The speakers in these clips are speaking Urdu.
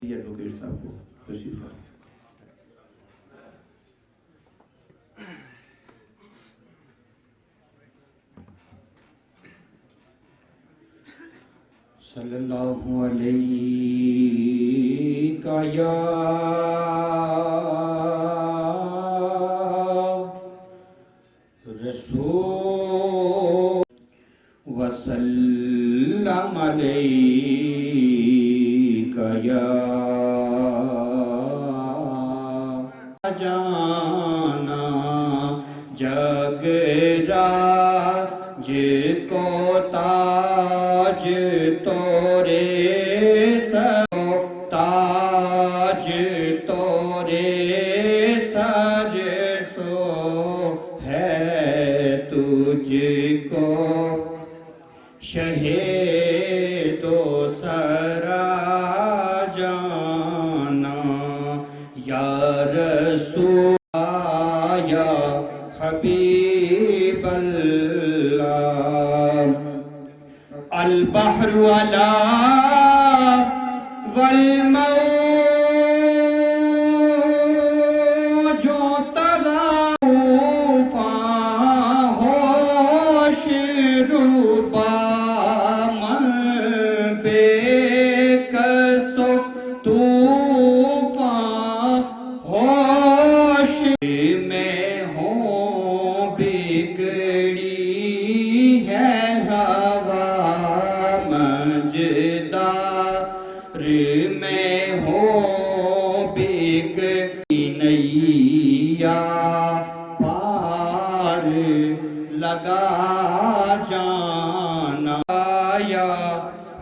ایڈوکیٹ صاحب کو تشریف لائیں۔ صلی اللہ علیہ یا رسول وسلم علیہ یا جانا جگ راج کو تاج تورے تاج تورے سر سو ہے تجھ کو شہید و سرا جانا یا رسول یا حبیب اللہ البحر ولا والموج طوفان ہوش ربا من بے کس طوفان ہوش میں ہوں بگڑی ہے ہوا مجدار میں ہوں بگڑی نیا پار لگا جانا یا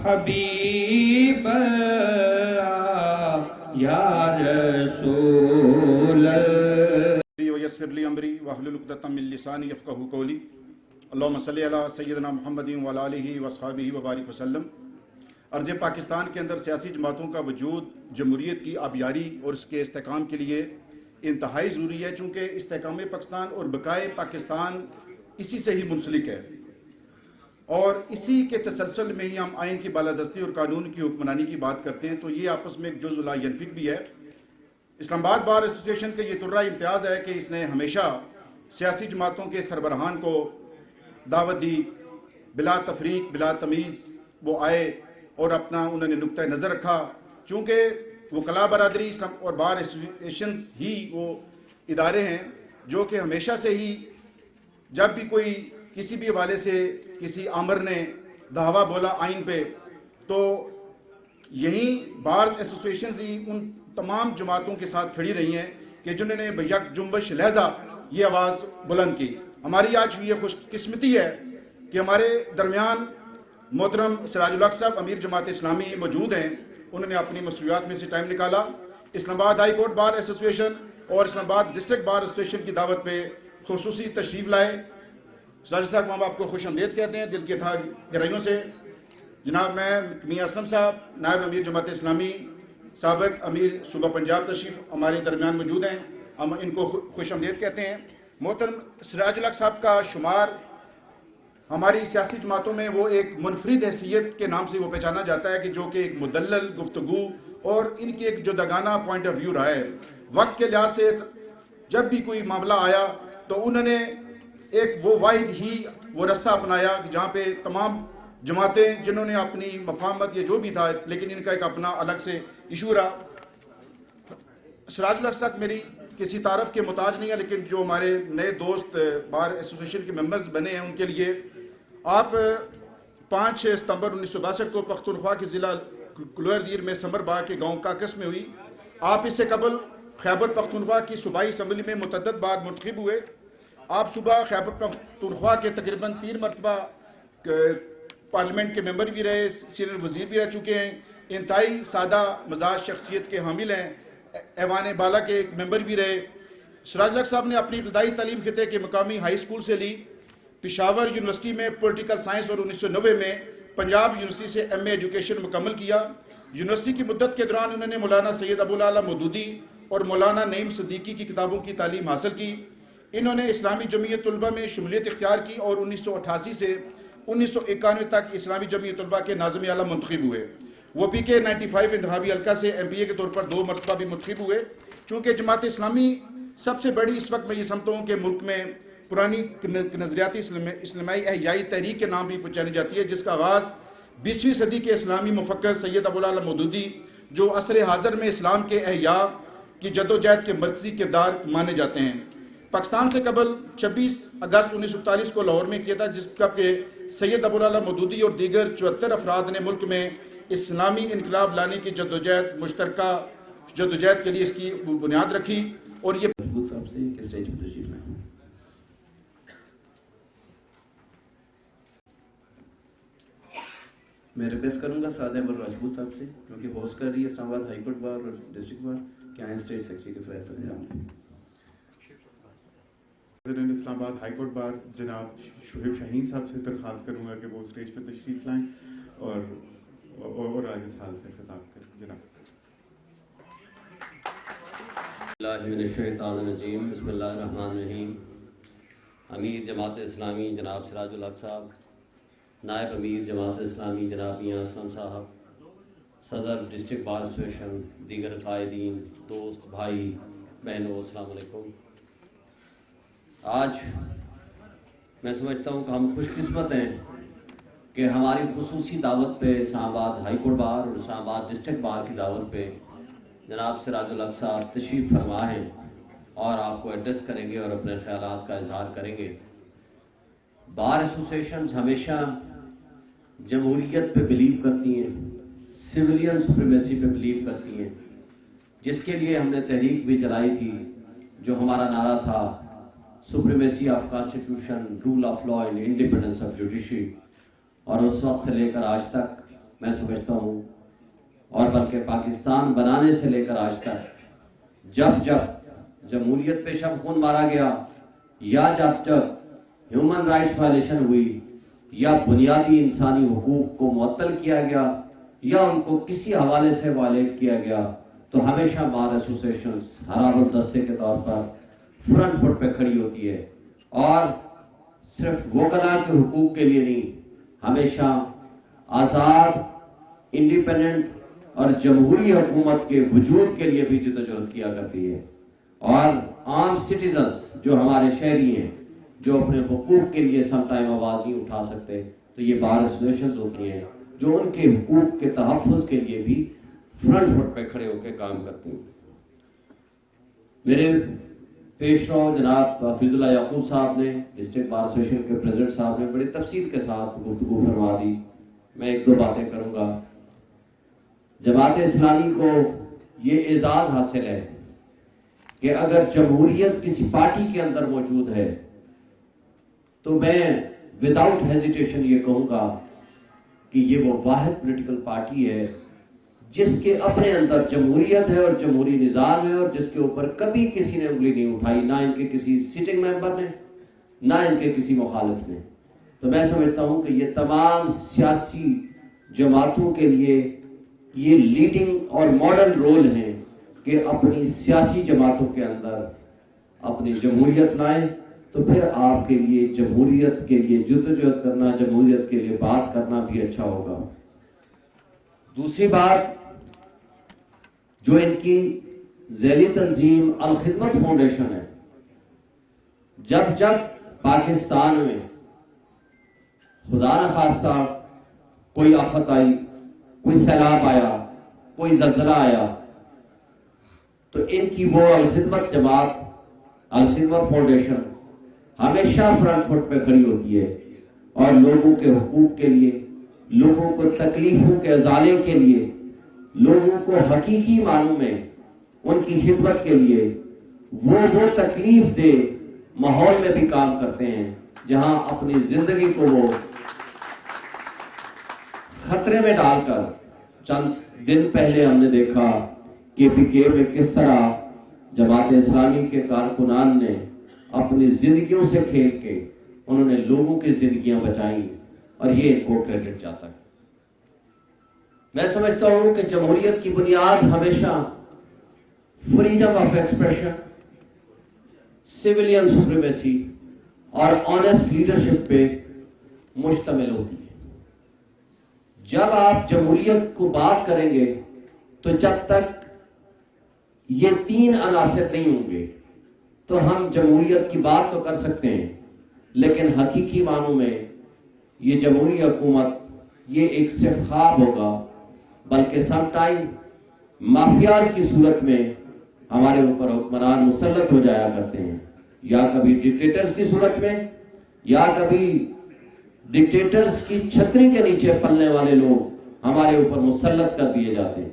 حبیب اللہ یا رسول ویسر لی امری واحلل عقدۃ من لسانی یفقہوا قولی اللہم صلی علی سیدنا محمد وعلی آلہ واصحابہ وبارک وسلم۔ ارض پاکستان کے اندر سیاسی جماعتوں کا وجود جمہوریت کی آبیاری اور اس کے استحکام کے لیے انتہائی ضروری ہے، چونکہ استحکام پاکستان اور بقائے پاکستان اسی سے ہی منسلک ہے، اور اسی کے تسلسل میں ہی ہم آئین کی بالادستی اور قانون کی حکمرانی کی بات کرتے ہیں، تو یہ آپس میں ایک جزء لا ینفک بھی ہے۔ اسلام آباد بار ایسوسی ایشن کا یہ ترہ امتیاز ہے کہ اس نے ہمیشہ سیاسی جماعتوں کے سربراہان کو دعوت دی، بلا تفریق بلا تمیز وہ آئے اور اپنا انہوں نے نقطہ نظر رکھا، چونکہ وکلاء برادری اسلام اور بار ایسوسیشنز ہی وہ ادارے ہیں جو کہ ہمیشہ سے ہی جب بھی کوئی کسی بھی حوالے سے کسی آمر نے دعویٰ بولا آئین پہ، تو یہی بار ایسوسیشنز ہی ان تمام جماعتوں کے ساتھ کھڑی رہی ہیں کہ جنہوں نے بیک جنبش لہجہ یہ آواز بلند کی۔ ہماری آج یہ خوش قسمتی ہے کہ ہمارے درمیان محترم سراج الحق صاحب امیر جماعت اسلامی موجود ہیں، انہوں نے اپنی مصروفیات میں سے ٹائم نکالا، اسلام آباد ہائی کورٹ بار ایسوسیشن اور اسلام آباد ڈسٹرکٹ بار ایسوسیشن کی دعوت پہ خصوصی تشریف لائے۔ سراج صاحب ہم آپ کو خوش آمدید کہتے ہیں دل کی گہرائیوں سے۔ جناب میں میاں اسلم صاحب نائب امیر جماعت اسلامی سابق امیر صوبہ پنجاب تشریف ہمارے درمیان موجود ہیں، ہم ان کو خوش آمدید کہتے ہیں۔ محترم سراج الحق صاحب کا شمار ہماری سیاسی جماعتوں میں وہ ایک منفرد حیثیت کے نام سے وہ پہچانا جاتا ہے کہ جو کہ ایک مدلل گفتگو اور ان کی ایک جداگانہ پوائنٹ آف ویو رہا ہے۔ وقت کے لحاظ سے جب بھی کوئی معاملہ آیا تو انہوں نے ایک وہ واحد ہی وہ رستہ اپنایا جہاں پہ تمام جماعتیں جنہوں نے اپنی مفاہمت یا جو بھی تھا، لیکن ان کا ایک اپنا الگ سے ایشو رہا۔ سراج الحق صاحب میری کسی تعارف کے محتاج نہیں ہے، لیکن جو ہمارے نئے دوست بار ایسوسیشن کے ممبرز بنے ہیں ان کے لیے آپ 5 ستمبر 1962 کو پختونخوا کے ضلع کلوئر دیر میں سمر باغ کے گاؤں کاکس میں ہوئی۔ آپ اس سے قبل خیبر پختونخوا کی صوبائی اسمبلی میں متعدد بار منتخب ہوئے۔ آپ صوبہ خیبر پختونخوا کے تقریباً 3 مرتبہ پارلیمنٹ کے ممبر بھی رہے، سینئر وزیر بھی رہ چکے ہیں، انتہائی سادہ مزاج شخصیت کے حامل ہیں، ایوان بالا کے ممبر بھی رہے۔ سراج الحق صاحب نے اپنی ابتدائی تعلیم خطے کے مقامی ہائی اسکول سے لی، پشاور یونیورسٹی میں پولیٹیکل سائنس اور 1990 میں پنجاب یونیورسٹی سے ایم اے ایجوکیشن مکمل کیا۔ یونیورسٹی کی مدت کے دوران انہوں نے مولانا سید ابو الاعلیٰ مودودی اور مولانا نعیم صدیقی کی کتابوں کی تعلیم حاصل کی۔ انہوں نے اسلامی جمعیت طلبہ میں شمولیت اختیار کی اور 1988 سے 1991 تک اسلامی جمعیت طلبہ کے ناظم اعلیٰ منتخب ہوئے۔ وہ PK 95 انتخابی حلقہ سے MPA کے طور پر 2 مرتبہ بھی منتخب ہوئے. چونکہ جماعت اسلامی سب سے بڑی اس وقت میں یہ سمجھتا ہوں کہ ملک میں پرانی نظریاتی اسلامی احیائی تحریک کے نام بھی پہچانی جاتی ہے، جس کا آغاز 20ویں صدی کے اسلامی مفکر سید ابو العلا مودودی، جو عصر حاضر میں اسلام کے احیاء کی جدوجہد کے مرکزی کردار مانے جاتے ہیں. پاکستان سے قبل 26 اگست 1941 کو لاہور میں کیا تھا، جس کا کہ سید ابو العلا مودودی اور دیگر 74 افراد نے ملک میں اسلامی انقلاب لانے کی جدوجہد مشترکہ جدوجہد کے لیے اس کی بنیاد رکھی. اور یہ راجپوت صاحب سے کہ اسٹیج پہ تشریف لائیں. میں ریکویسٹ کروں گا سعادہ احمد راجپوت صاحب سے، کیونکہ ہوسٹ کر رہی ہے اسلام آباد ہائی کورٹ بار اور ڈسٹرکٹ بار، کہ آئیں اسٹیج سیکرٹری کے فیصلہ انجام دیں. پریزیڈنٹ اسلام آباد ہائی کورٹ بار جناب شعیب شاہین صاحب سے درخواست کروں گا کہ وہ اسٹیج پہ تشریف لائیں اور آگے سال سے خطاب کریں. جناب. اللہ من الشیطان الرجیم، بسم اللہ الرحمن الرحیم. امیر جماعت اسلامی جناب سراج الحق صاحب، نائب امیر جماعت اسلامی جناب میاں اسلم صاحب، صدر ڈسٹرکٹ بار ایسوسیشن، دیگر قائدین، دوست، بھائی بہنوں، السلام علیکم. آج میں سمجھتا ہوں کہ ہم خوش قسمت ہیں کہ ہماری خصوصی دعوت پہ اسلام آباد ہائی کورٹ بار اور اسلام آباد ڈسٹرکٹ بار کی دعوت پہ جناب سراج الحق صاحب تشریف فرما ہیں اور آپ کو ایڈریس کریں گے اور اپنے خیالات کا اظہار کریں گے. بار ایسوسیشنز ہمیشہ جمہوریت پہ بلیو کرتی ہیں، سویلین سپریمیسی پہ بلیو کرتی ہیں، جس کے لیے ہم نے تحریک بھی چلائی تھی، جو ہمارا نعرہ تھا supremacy of constitution, rule of law and independence of judiciary. اور اس وقت سے لے کر آج تک میں سمجھتا ہوں، اور بلکہ پاکستان بنانے سے لے کر آج تک جب جمہوریت پہ شب خون مارا گیا، یا جب ہیومن رائٹس وائلیشن ہوئی، یا بنیادی انسانی حقوق کو معطل کیا گیا، یا ان کو کسی حوالے سے وائلیٹ کیا گیا، تو ہمیشہ بار ایسوسیشنز ہراب الدستے کے طور پر فرنٹ فٹ پہ کھڑی ہوتی ہے. اور صرف وکلاء کے حقوق کے لیے نہیں، ہمیشہ آزاد، انڈیپینڈنٹ اور جمہوری حکومت کے وجود کے لیے بھی جدوجہد کیا کرتی ہے. اور عام سٹیزنز جو ہمارے شہری ہیں، جو اپنے حقوق کے لیے سم ٹائم آواز نہیں اٹھا سکتے، تو یہ بار ایسوسیشنز ہوتی ہیں جو ان کے حقوق کے تحفظ کے لیے بھی فرنٹ فٹ پہ کھڑے ہو کے کام کرتی ہیں. میرے پیش رو جناب حفیظ اللہ یعقوب صاحب نے، ڈسٹرکٹ بار ایسوسیشن کے پریزیڈنٹ صاحب نے بڑی تفصیل کے ساتھ گفتگو فرما دی. میں ایک دو باتیں کروں گا. جماعت اسلامی کو یہ اعزاز حاصل ہے کہ اگر جمہوریت کسی پارٹی کے اندر موجود ہے تو میں وداؤٹ ہیزیٹیشن یہ کہوں گا کہ یہ وہ واحد پولیٹیکل پارٹی ہے جس کے اپنے اندر جمہوریت ہے اور جمہوری نظام ہے، اور جس کے اوپر کبھی کسی نے انگلی نہیں اٹھائی، نہ ان کے کسی سٹنگ ممبر نے، نہ ان کے کسی مخالف نے. تو میں سمجھتا ہوں کہ یہ تمام سیاسی جماعتوں کے لیے یہ لیڈنگ اور ماڈل رول ہیں کہ اپنی سیاسی جماعتوں کے اندر اپنی جمہوریت لائیں. تو پھر آپ کے لیے جمہوریت کے لیے جدوجہد کرنا، جمہوریت کے لیے بات کرنا بھی اچھا ہوگا. دوسری بات، جو ان کی ذیلی تنظیم الخدمت فاؤنڈیشن ہے، جب پاکستان میں خدا نخواستہ کوئی آفت آئی، کوئی سیلاب آیا، کوئی زلزلہ آیا، تو ان کی وہ الخدمت جماعت، الخدمت فاؤنڈیشن ہمیشہ فرنٹ فٹ پہ کھڑی ہوتی ہے اور لوگوں کے حقوق کے لیے، لوگوں کو تکلیفوں کے ازالے کے لیے، لوگوں کو حقیقی معنوں میں ان کی خدمت کے لیے وہ تکلیف دہ ماحول میں بھی کام کرتے ہیں جہاں اپنی زندگی کو وہ خطرے میں ڈال کر. چند دن پہلے ہم نے دیکھا KPK میں کس طرح جماعت اسلامی کے کارکنان نے اپنی زندگیوں سے کھیل کے انہوں نے لوگوں کی زندگیاں بچائیں، اور یہ ان کو کریڈٹ جاتا ہے. میں سمجھتا ہوں کہ جمہوریت کی بنیاد ہمیشہ freedom of expression, civilian supremacy اور آنیسٹ لیڈرشپ پہ مشتمل ہوتی ہے. جب آپ جمہوریت کو بات کریں گے تو جب تک یہ تین عناصر نہیں ہوں گے تو ہم جمہوریت کی بات تو کر سکتے ہیں، لیکن حقیقی معنوں میں یہ جمہوری حکومت یہ ایک صرف خواب ہوگا، بلکہ سم ٹائم مافیاز کی صورت میں ہمارے اوپر حکمران مسلط ہو جایا کرتے ہیں، یا کبھی ڈکٹیٹرز کی صورت میں، یا کبھی ڈکٹیٹرز کی چھتری کے نیچے پلنے والے لوگ ہمارے اوپر مسلط کر دیے جاتے ہیں۔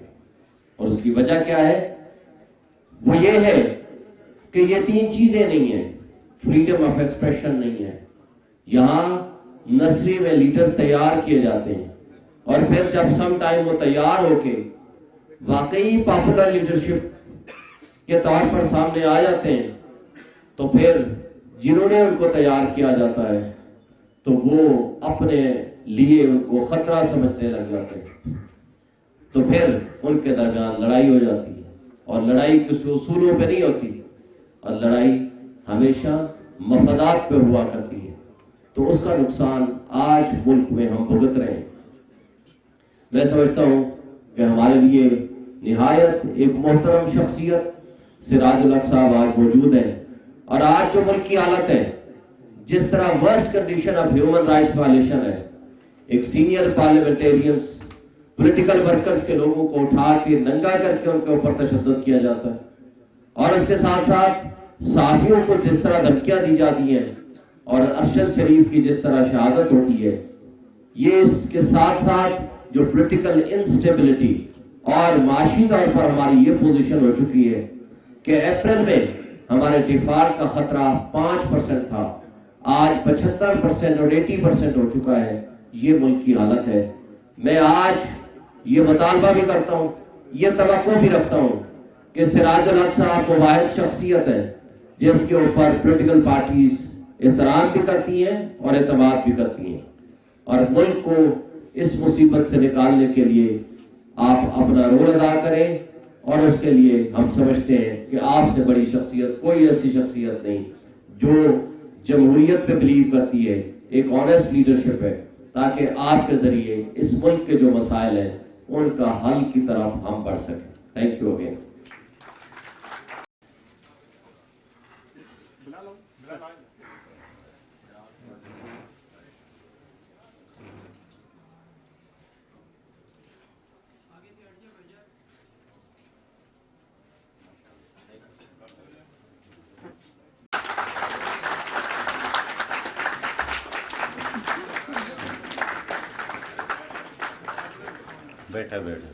اور اس کی وجہ کیا ہے؟ وہ یہ ہے کہ یہ تین چیزیں نہیں ہیں۔ فریڈم آف ایکسپریشن نہیں ہے، یہاں نرسری میں لیڈر تیار کیے جاتے ہیں، اور پھر جب سم ٹائم وہ تیار ہو کے واقعی پاپولر لیڈرشپ کے طور پر سامنے آ جاتے ہیں تو پھر جنہوں نے ان کو تیار کیا جاتا ہے تو وہ اپنے لیے ان کو خطرہ سمجھنے لگ جاتے ہیں، تو پھر ان کے درمیان لڑائی ہو جاتی ہے، اور لڑائی کسی اصولوں پہ نہیں ہوتی، اور لڑائی ہمیشہ مفادات پہ ہوا کرتی ہے، تو اس کا نقصان آج ملک میں ہم بھگت رہے ہیں۔ میں سمجھتا ہوں کہ ہمارے لیے نہایت ایک محترم شخصیت سراج الحق صاحب آج موجود ہیں، اور آج جو ملک کی حالت ہے، جس طرح worst condition of human rights violation ہے، ایک سینئر پارلیمنٹیرینز پولیٹیکل ورکرز کے لوگوں کو اٹھا کے ننگا کر کے ان کے اوپر تشدد کیا جاتا ہے، اور اس کے ساتھ ساتھ صحافیوں کو جس طرح دھمکیاں دی جاتی ہیں، اور ارشد شریف کی جس طرح شہادت ہوتی ہے، یہ اس کے ساتھ ساتھ جو پولیٹیکل انسٹیبلٹی اور معاشی طور پر ہماری یہ پوزیشن ہو چکی ہے کہ اپریل میں ہمارے ڈیفالٹ کا خطرہ 5% تھا، آج 75% اور 80% ہو چکا ہے۔ یہ ملک کی حالت ہے۔ میں آج یہ مطالبہ بھی کرتا ہوں، یہ توقع بھی رکھتا ہوں کہ سراج الحق صاحب وہ واحد شخصیت ہے جس کے اوپر پولیٹیکل پارٹیز احترام بھی کرتی ہیں اور اعتماد بھی کرتی ہیں، اور ملک کو اس مصیبت سے نکالنے کے لیے آپ اپنا رول ادا کریں، اور اس کے لیے ہم سمجھتے ہیں کہ آپ سے بڑی شخصیت کوئی ایسی شخصیت نہیں جو جمہوریت پہ بلیو کرتی ہے، ایک آنیسٹ لیڈرشپ ہے، تاکہ آپ کے ذریعے اس ملک کے جو مسائل ہیں ان کا حل کی طرف ہم بڑھ سکیں۔ Thank you again. بیٹھا بیٹھا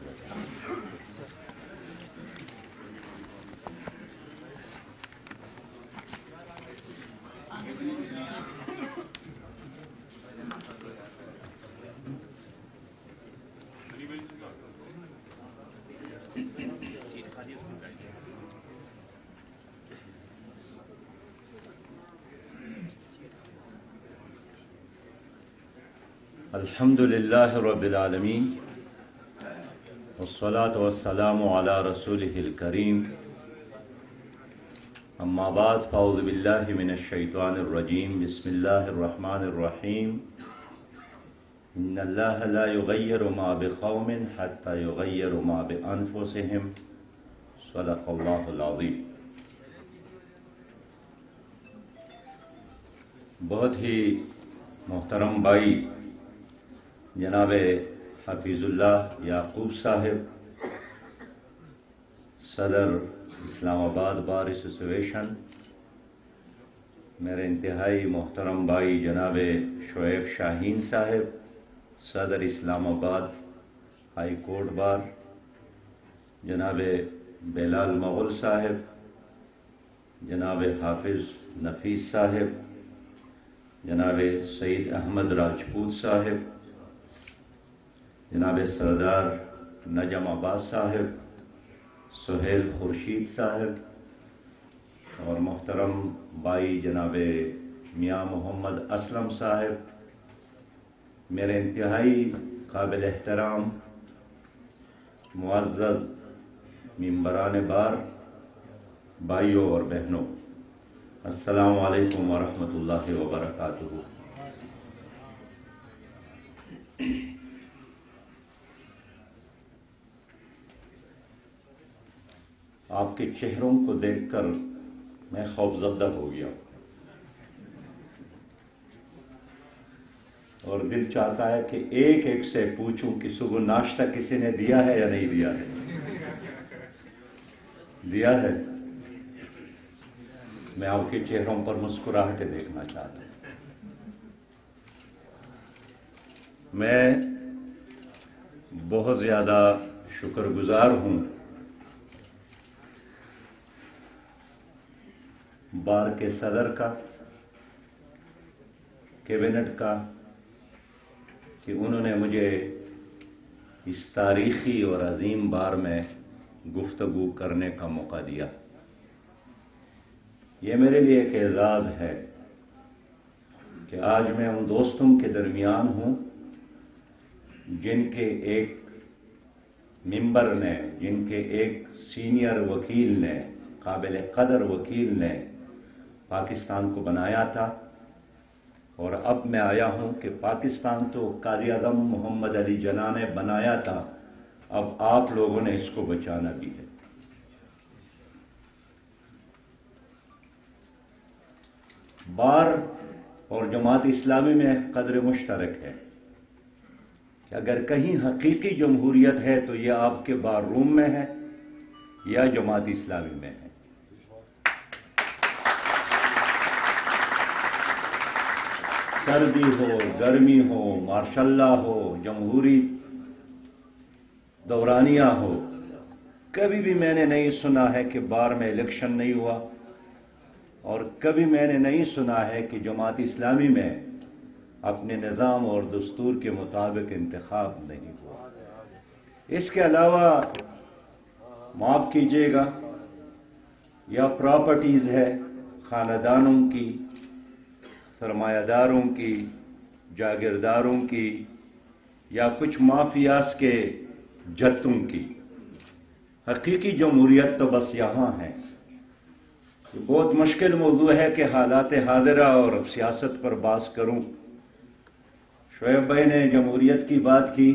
الحمد للہ رب العالمین والصلاة والسلام علی رسولہ الکریم، اما بعد فاعوذ باللہ من الشیطان الرجیم، بسم اللہ الرحمن الرحیم، ان اللہ لا یغیر ما بقوم حتی یغیر ما بانفسہم، صدق اللہ العظیم۔ بہت ہی محترم بھائی جناب حفیظ اللہ یعقوب صاحب، صدر اسلام آباد بار ایسوسیئیشن، میرے انتہائی محترم بھائی جناب شعیب شاہین صاحب، صدر اسلام آباد ہائی کورٹ بار، جناب بلال مغل صاحب، جناب حافظ نفیس صاحب، جناب سعید احمد راجپوت صاحب، جناب سردار نجم عباس صاحب، سہیل خورشید صاحب، اور محترم بھائی جناب میاں محمد اسلم صاحب، میرے انتہائی قابل احترام معزز ممبران بار، بھائیوں اور بہنوں، السلام علیکم ورحمۃ اللہ وبرکاتہ۔ آپ کے چہروں کو دیکھ کر میں خوفزدہ ہو گیا اور دل چاہتا ہے کہ ایک ایک سے پوچھوں کہ صبح ناشتہ کسی نے دیا ہے یا نہیں دیا ہے؟ دیا ہے؟ میں آپ کے چہروں پر مسکراہٹیں دیکھنا چاہتا ہوں۔ میں بہت زیادہ شکر گزار ہوں بار کے صدر کا، کیبنٹ کا، کہ انہوں نے مجھے اس تاریخی اور عظیم بار میں گفتگو کرنے کا موقع دیا۔ یہ میرے لیے ایک اعزاز ہے کہ آج میں ان دوستوں کے درمیان ہوں جن کے ایک ممبر نے، جن کے ایک سینئر وکیل نے، قابل قدر وکیل نے پاکستان کو بنایا تھا، اور اب میں آیا ہوں کہ پاکستان تو قائد اعظم محمد علی جناح نے بنایا تھا، اب آپ لوگوں نے اس کو بچانا بھی ہے۔ بار اور جماعت اسلامی میں قدر مشترک ہے کہ اگر کہیں حقیقی جمہوریت ہے تو یہ آپ کے بار روم میں ہے یا جماعت اسلامی میں ہے۔ سردی ہو، گرمی ہو، ماشاء اللہ ہو، جمہوری دورانیہ ہو، کبھی بھی میں نے نہیں سنا ہے کہ بار میں الیکشن نہیں ہوا، اور کبھی میں نے نہیں سنا ہے کہ جماعت اسلامی میں اپنے نظام اور دستور کے مطابق انتخاب نہیں ہوا۔ اس کے علاوہ معاف کیجیے گا، یا پراپرٹیز ہے خاندانوں کی، سرمایہ داروں کی، جاگیرداروں کی، یا کچھ مافیاز کے جتوں کی۔ حقیقی جمہوریت تو بس یہاں ہے۔ بہت مشکل موضوع ہے کہ حالات حاضرہ اور سیاست پر بات کروں۔ شعیب بھائی نے جمہوریت کی بات کی۔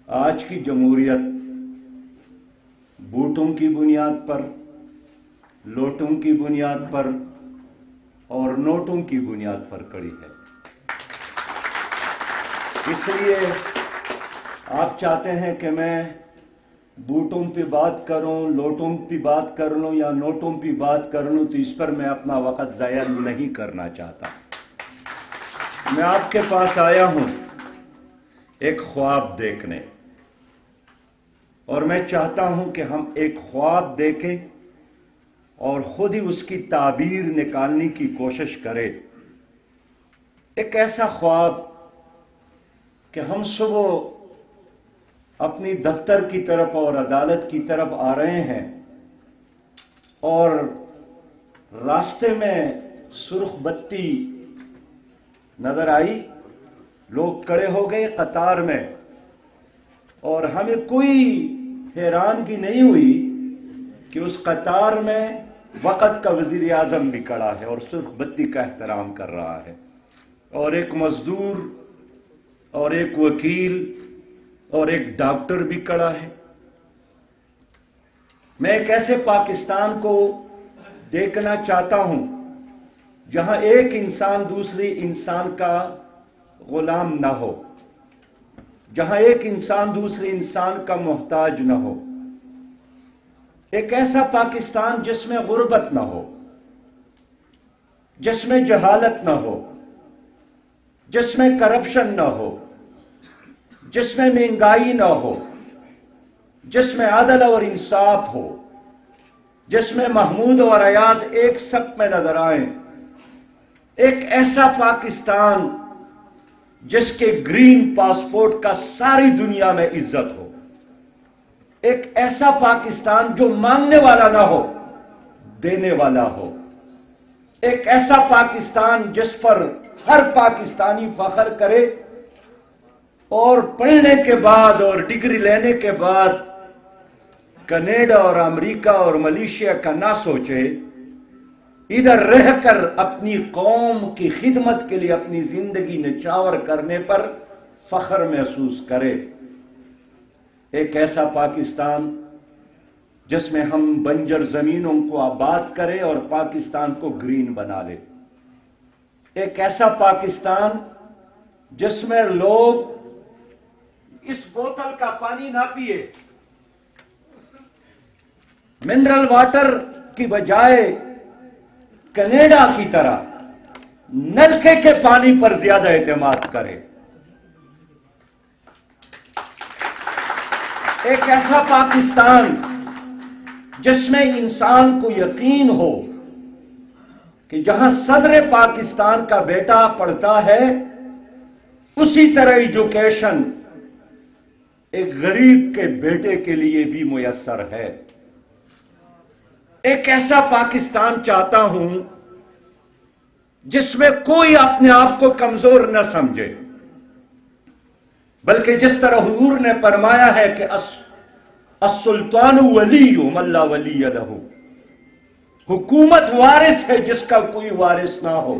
آج کی جمہوریت بوٹوں کی بنیاد پر، لوٹوں کی بنیاد پر اور نوٹوں کی بنیاد پر کڑی ہے۔ اس لیے آپ چاہتے ہیں کہ میں بوٹوں پہ بات کروں، لوٹوں پہ بات کر لوں یا نوٹوں پہ بات کر لوں، تو اس پر میں اپنا وقت ضائع نہیں کرنا چاہتا۔ میں آپ کے پاس آیا ہوں ایک خواب دیکھنے، اور میں چاہتا ہوں کہ ہم ایک خواب دیکھیں اور خود ہی اس کی تعبیر نکالنے کی کوشش کریں۔ ایک ایسا خواب کہ ہم صبح اپنی دفتر کی طرف اور عدالت کی طرف آ رہے ہیں، اور راستے میں سرخ بتی نظر آئی، لوگ کھڑے ہو گئے قطار میں، اور ہمیں کوئی حیرانگی نہیں ہوئی کہ اس قطار میں وقت کا وزیر اعظم بھی کھڑا ہے اور سرخ بتی کا احترام کر رہا ہے، اور ایک مزدور اور ایک وکیل اور ایک ڈاکٹر بھی کھڑا ہے۔ میں ایک ایسے پاکستان کو دیکھنا چاہتا ہوں جہاں ایک انسان دوسری انسان کا غلام نہ ہو، جہاں ایک انسان دوسرے انسان کا محتاج نہ ہو، ایک ایسا پاکستان جس میں غربت نہ ہو، جس میں جہالت نہ ہو، جس میں کرپشن نہ ہو، جس میں مہنگائی نہ ہو، جس میں عدل اور انصاف ہو، جس میں محمود اور ایاز ایک سب میں نظر آئیں۔ ایک ایسا پاکستان جس کے گرین پاسپورٹ کا ساری دنیا میں عزت ہو، ایک ایسا پاکستان جو مانگنے والا نہ ہو، دینے والا ہو، ایک ایسا پاکستان جس پر ہر پاکستانی فخر کرے، اور پڑھنے کے بعد اور ڈگری لینے کے بعد کینیڈا اور امریکہ اور ملیشیا کا نہ سوچے، ادھر رہ کر اپنی قوم کی خدمت کے لیے اپنی زندگی نچھاور کرنے پر فخر محسوس کرے۔ ایک ایسا پاکستان جس میں ہم بنجر زمینوں کو آباد کریں اور پاکستان کو گرین بنا لیں. ایک ایسا پاکستان جس میں لوگ اس بوتل کا پانی نہ پیے, منرل واٹر کی بجائے کینیڈا کی طرح نلکے کے پانی پر زیادہ اعتماد کرے. ایک ایسا پاکستان جس میں انسان کو یقین ہو کہ جہاں صدر پاکستان کا بیٹا پڑھتا ہے اسی طرح ایجوکیشن ایک غریب کے بیٹے کے لیے بھی میسر ہے. ایک ایسا پاکستان چاہتا ہوں جس میں کوئی اپنے آپ کو کمزور نہ سمجھے, بلکہ جس طرح حضور نے فرمایا ہے کہ السلطان ولی من لا ولی لہ, حکومت وارث ہے جس کا کوئی وارث نہ ہو.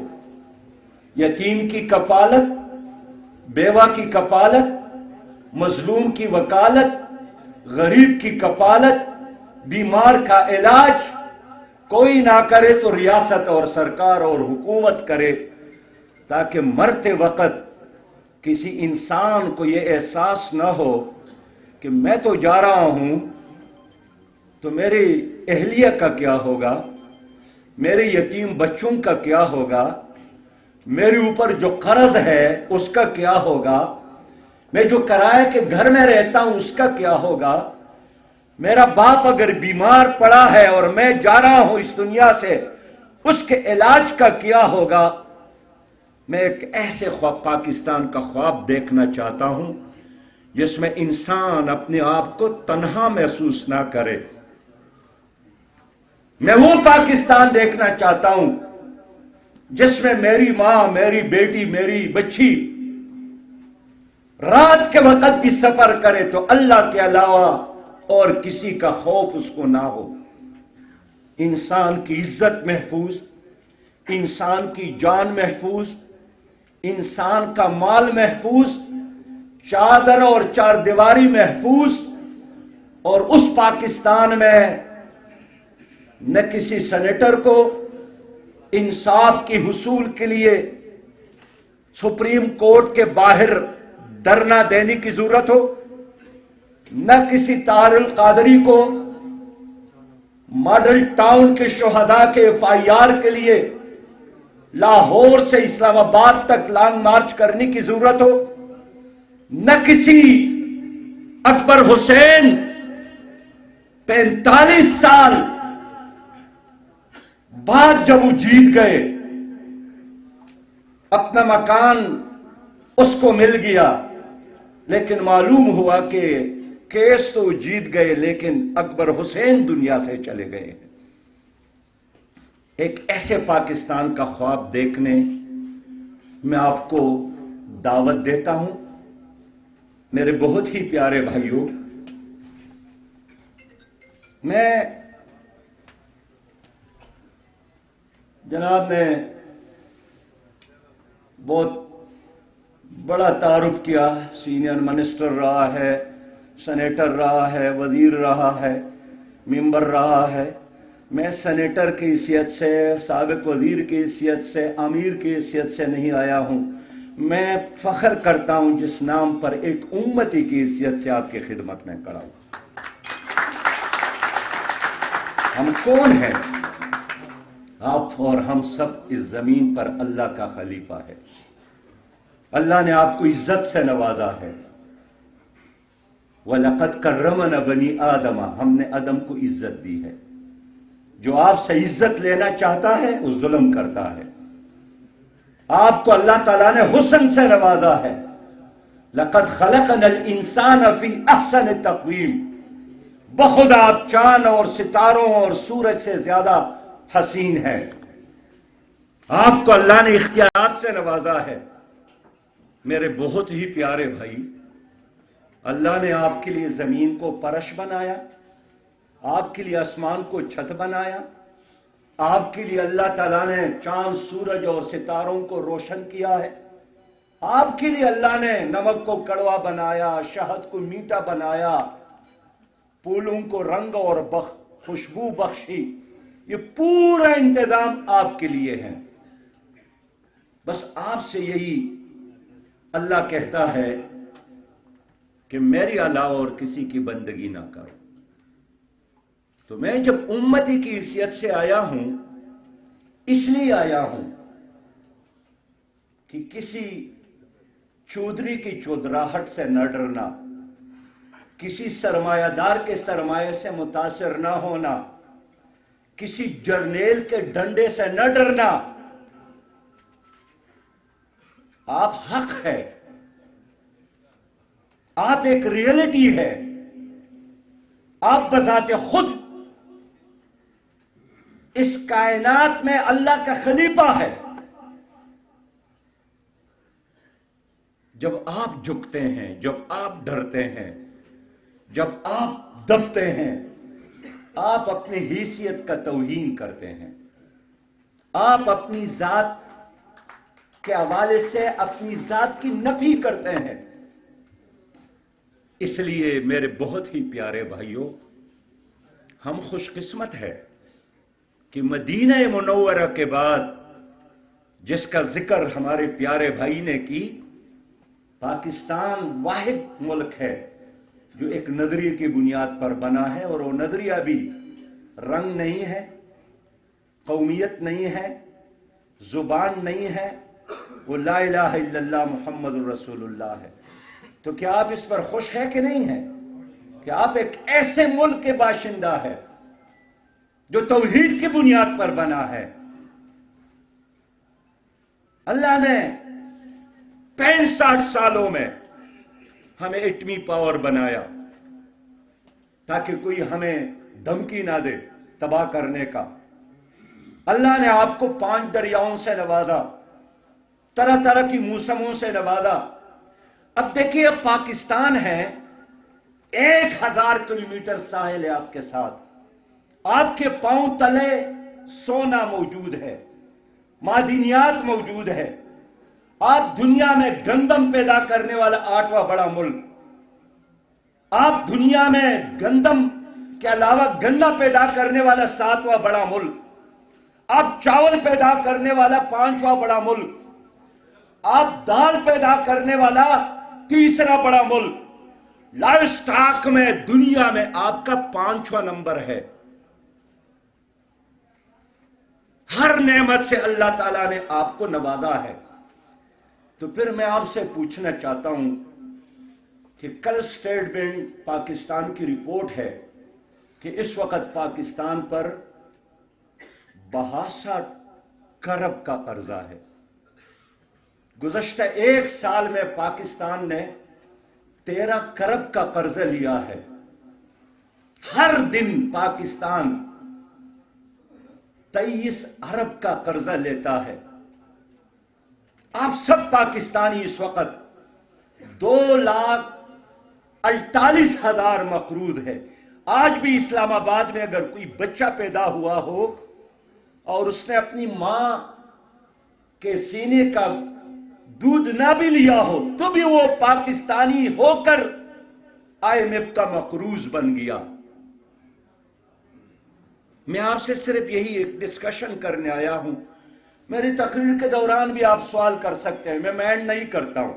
یتیم کی کفالت, بیوہ کی کفالت, مظلوم کی وکالت, غریب کی کفالت, بیمار کا علاج کوئی نہ کرے تو ریاست اور سرکار اور حکومت کرے, تاکہ مرتے وقت کسی انسان کو یہ احساس نہ ہو کہ میں تو جا رہا ہوں تو میری اہلیہ کا کیا ہوگا, میرے یتیم بچوں کا کیا ہوگا, میرے اوپر جو قرض ہے اس کا کیا ہوگا, میں جو کرائے کے گھر میں رہتا ہوں اس کا کیا ہوگا, میرا باپ اگر بیمار پڑا ہے اور میں جا رہا ہوں اس دنیا سے اس کے علاج کا کیا ہوگا. میں ایک ایسے پاکستان کا خواب دیکھنا چاہتا ہوں جس میں انسان اپنے آپ کو تنہا محسوس نہ کرے. میں وہ پاکستان دیکھنا چاہتا ہوں جس میں میری ماں, میری بیٹی, میری بچی رات کے وقت بھی سفر کرے تو اللہ کے علاوہ اور کسی کا خوف اس کو نہ ہو. انسان کی عزت محفوظ, انسان کی جان محفوظ, انسان کا مال محفوظ, چادر اور چار دیواری محفوظ. اور اس پاکستان میں نہ کسی سینیٹر کو انصاف کی حصول کے لیے سپریم کورٹ کے باہر دھرنا دینے کی ضرورت ہو, نہ کسی طاہر القادری کو ماڈل ٹاؤن کے شہداء کے FIR کے لیے لاہور سے اسلام آباد تک لانگ مارچ کرنے کی ضرورت ہو, نہ کسی اکبر حسین 45 سال بعد جب وہ جیت گئے اپنا مکان اس کو مل گیا, لیکن معلوم ہوا کہ کیس تو جیت گئے لیکن اکبر حسین دنیا سے چلے گئے ہیں. ایک ایسے پاکستان کا خواب دیکھنے میں آپ کو دعوت دیتا ہوں. میرے بہت ہی پیارے بھائیوں, میں جناب نے بہت بڑا تعارف کیا, سینئر منسٹر رہا ہے, سینیٹر رہا ہے, وزیر رہا ہے, ممبر رہا ہے. میں سینیٹر کی حیثیت سے, سابق وزیر کی حیثیت سے, امیر کی حیثیت سے نہیں آیا ہوں. میں فخر کرتا ہوں جس نام پر ایک امتی کی حیثیت سے آپ کی خدمت میں کھڑا ہوں. ہم کون ہیں؟ آپ اور ہم سب اس زمین پر اللہ کا خلیفہ ہے. اللہ نے آپ کو عزت سے نوازا ہے. وَلَقَدْ كَرَّمْنَا بَنِي آدَمَ, ہم نے آدم کو عزت دی ہے. جو آپ سے عزت لینا چاہتا ہے وہ ظلم کرتا ہے. آپ کو اللہ تعالیٰ نے حسن سے نوازا ہے. لَقَدْ خَلَقَنَا الْإِنسَانَ فِي أَحْسَنِ تَقْوِيمٍ, بخود آپ چاند اور ستاروں اور سورج سے زیادہ حسین ہے. آپ کو اللہ نے اختیارات سے نوازا ہے. میرے بہت ہی پیارے بھائی, اللہ نے آپ کے لیے زمین کو فرش بنایا, آپ کے لیے آسمان کو چھت بنایا, آپ کے لیے اللہ تعالیٰ نے چاند سورج اور ستاروں کو روشن کیا ہے. آپ کے لیے اللہ نے نمک کو کڑوا بنایا, شہد کو میٹھا بنایا, پھولوں کو رنگ اور خوشبو بخشی، یہ پورا انتظام آپ کے لیے ہے. بس آپ سے یہی اللہ کہتا ہے کہ میرے علاوہ اور کسی کی بندگی نہ کرو. تو میں جب امتی کی حیثیت سے آیا ہوں، اس لیے آیا ہوں کہ کسی چودھری کی چودراہٹ سے نہ ڈرنا، کسی سرمایہ دار کے سرمایہ سے متاثر نہ ہونا، کسی جرنیل کے ڈنڈے سے نہ ڈرنا. آپ حق ہے، آپ ایک ریئلٹی ہے، آپ بذات خود اس کائنات میں اللہ کا خلیفہ ہے. جب آپ جھکتے ہیں، جب آپ ڈرتے ہیں، جب آپ دبتے ہیں، آپ اپنی حیثیت کا توہین کرتے ہیں. آپ اپنی ذات کے حوالے سے اپنی ذات کی نفی کرتے ہیں. اس لیے میرے بہت ہی پیارے بھائیوں، ہم خوش قسمت ہے کہ مدینہ منورہ کے بعد جس کا ذکر ہمارے پیارے بھائی نے کی، پاکستان واحد ملک ہے جو ایک نظریے کی بنیاد پر بنا ہے، اور وہ نظریہ بھی رنگ نہیں ہے، قومیت نہیں ہے، زبان نہیں ہے، وہ لا الہ الا اللہ محمد الرسول اللہ ہے. تو کیا آپ اس پر خوش ہیں کہ نہیں ہیں کہ آپ ایک ایسے ملک کے باشندہ ہے جو توحید کی بنیاد پر بنا ہے؟ اللہ نے 65 سالوں میں ہمیں ایٹمی پاور بنایا تاکہ کوئی ہمیں دھمکی نہ دے تباہ کرنے کا. اللہ نے آپ کو 5 دریاؤں سے نوازا، طرح طرح کی موسموں سے نوازا. اب دیکھیے، اب پاکستان ہے، 1000 کلومیٹر ساحل ہے آپ کے ساتھ. آپ کے پاؤں تلے سونا موجود ہے، معدنیات موجود ہے. آپ دنیا میں گندم پیدا کرنے والا 8واں بڑا ملک، آپ دنیا میں گندم کے علاوہ گنا پیدا کرنے والا 7واں بڑا ملک، آپ چاول پیدا کرنے والا 5واں بڑا ملک، آپ دال پیدا کرنے والا 3واں بڑا ملک. لائف سٹاک میں دنیا میں آپ کا 5واں نمبر ہے. ہر نعمت سے اللہ تعالیٰ نے آپ کو نوازا ہے. تو پھر میں آپ سے پوچھنا چاہتا ہوں کہ کل اسٹیٹ بینک پاکستان کی رپورٹ ہے کہ اس وقت پاکستان پر 62 کروڑ کا قرضہ ہے. گزشتہ 1 سال میں پاکستان نے 13 کروڑ کا قرضہ لیا ہے. ہر دن پاکستان 23 ارب کا قرضہ لیتا ہے. آپ سب پاکستانی اس وقت 2,48,000 مقروض ہے. آج بھی اسلام آباد میں اگر کوئی بچہ پیدا ہوا ہو اور اس نے اپنی ماں کے سینے کا دودھ نہ بھی لیا ہو تو بھی وہ پاکستانی ہو کر IMF کا مقروض بن گیا. میں آپ سے صرف یہی ایک ڈسکشن کرنے آیا ہوں. میری تقریر کے دوران بھی آپ سوال کر سکتے ہیں، میں مینڈ نہیں کرتا ہوں.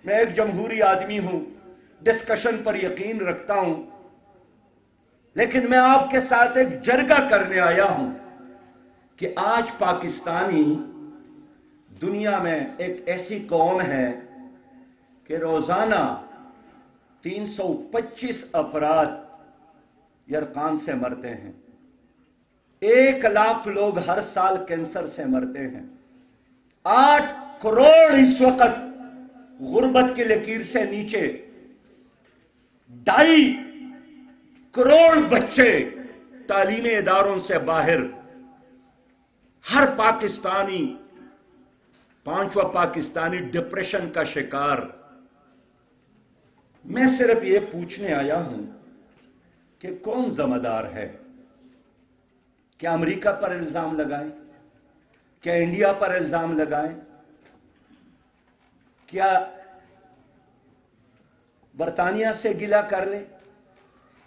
میں ایک جمہوری آدمی ہوں، ڈسکشن پر یقین رکھتا ہوں. لیکن میں آپ کے ساتھ ایک جرگہ کرنے آیا ہوں کہ آج پاکستانی دنیا میں ایک ایسی قوم ہے کہ روزانہ 325 افراد یرقان سے مرتے ہیں. 1 لاکھ لوگ ہر سال کینسر سے مرتے ہیں. 8 کروڑ اس وقت غربت کی لکیر سے نیچے. 2.5 کروڑ بچے تعلیمی اداروں سے باہر. ہر پاکستانی 5واں پاکستانی ڈپریشن کا شکار. میں صرف یہ پوچھنے آیا ہوں کہ کون ذمہ دار ہے؟ کیا امریکہ پر الزام لگائیں؟ کیا انڈیا پر الزام لگائیں؟ کیا برطانیہ سے گلہ کر لیں؟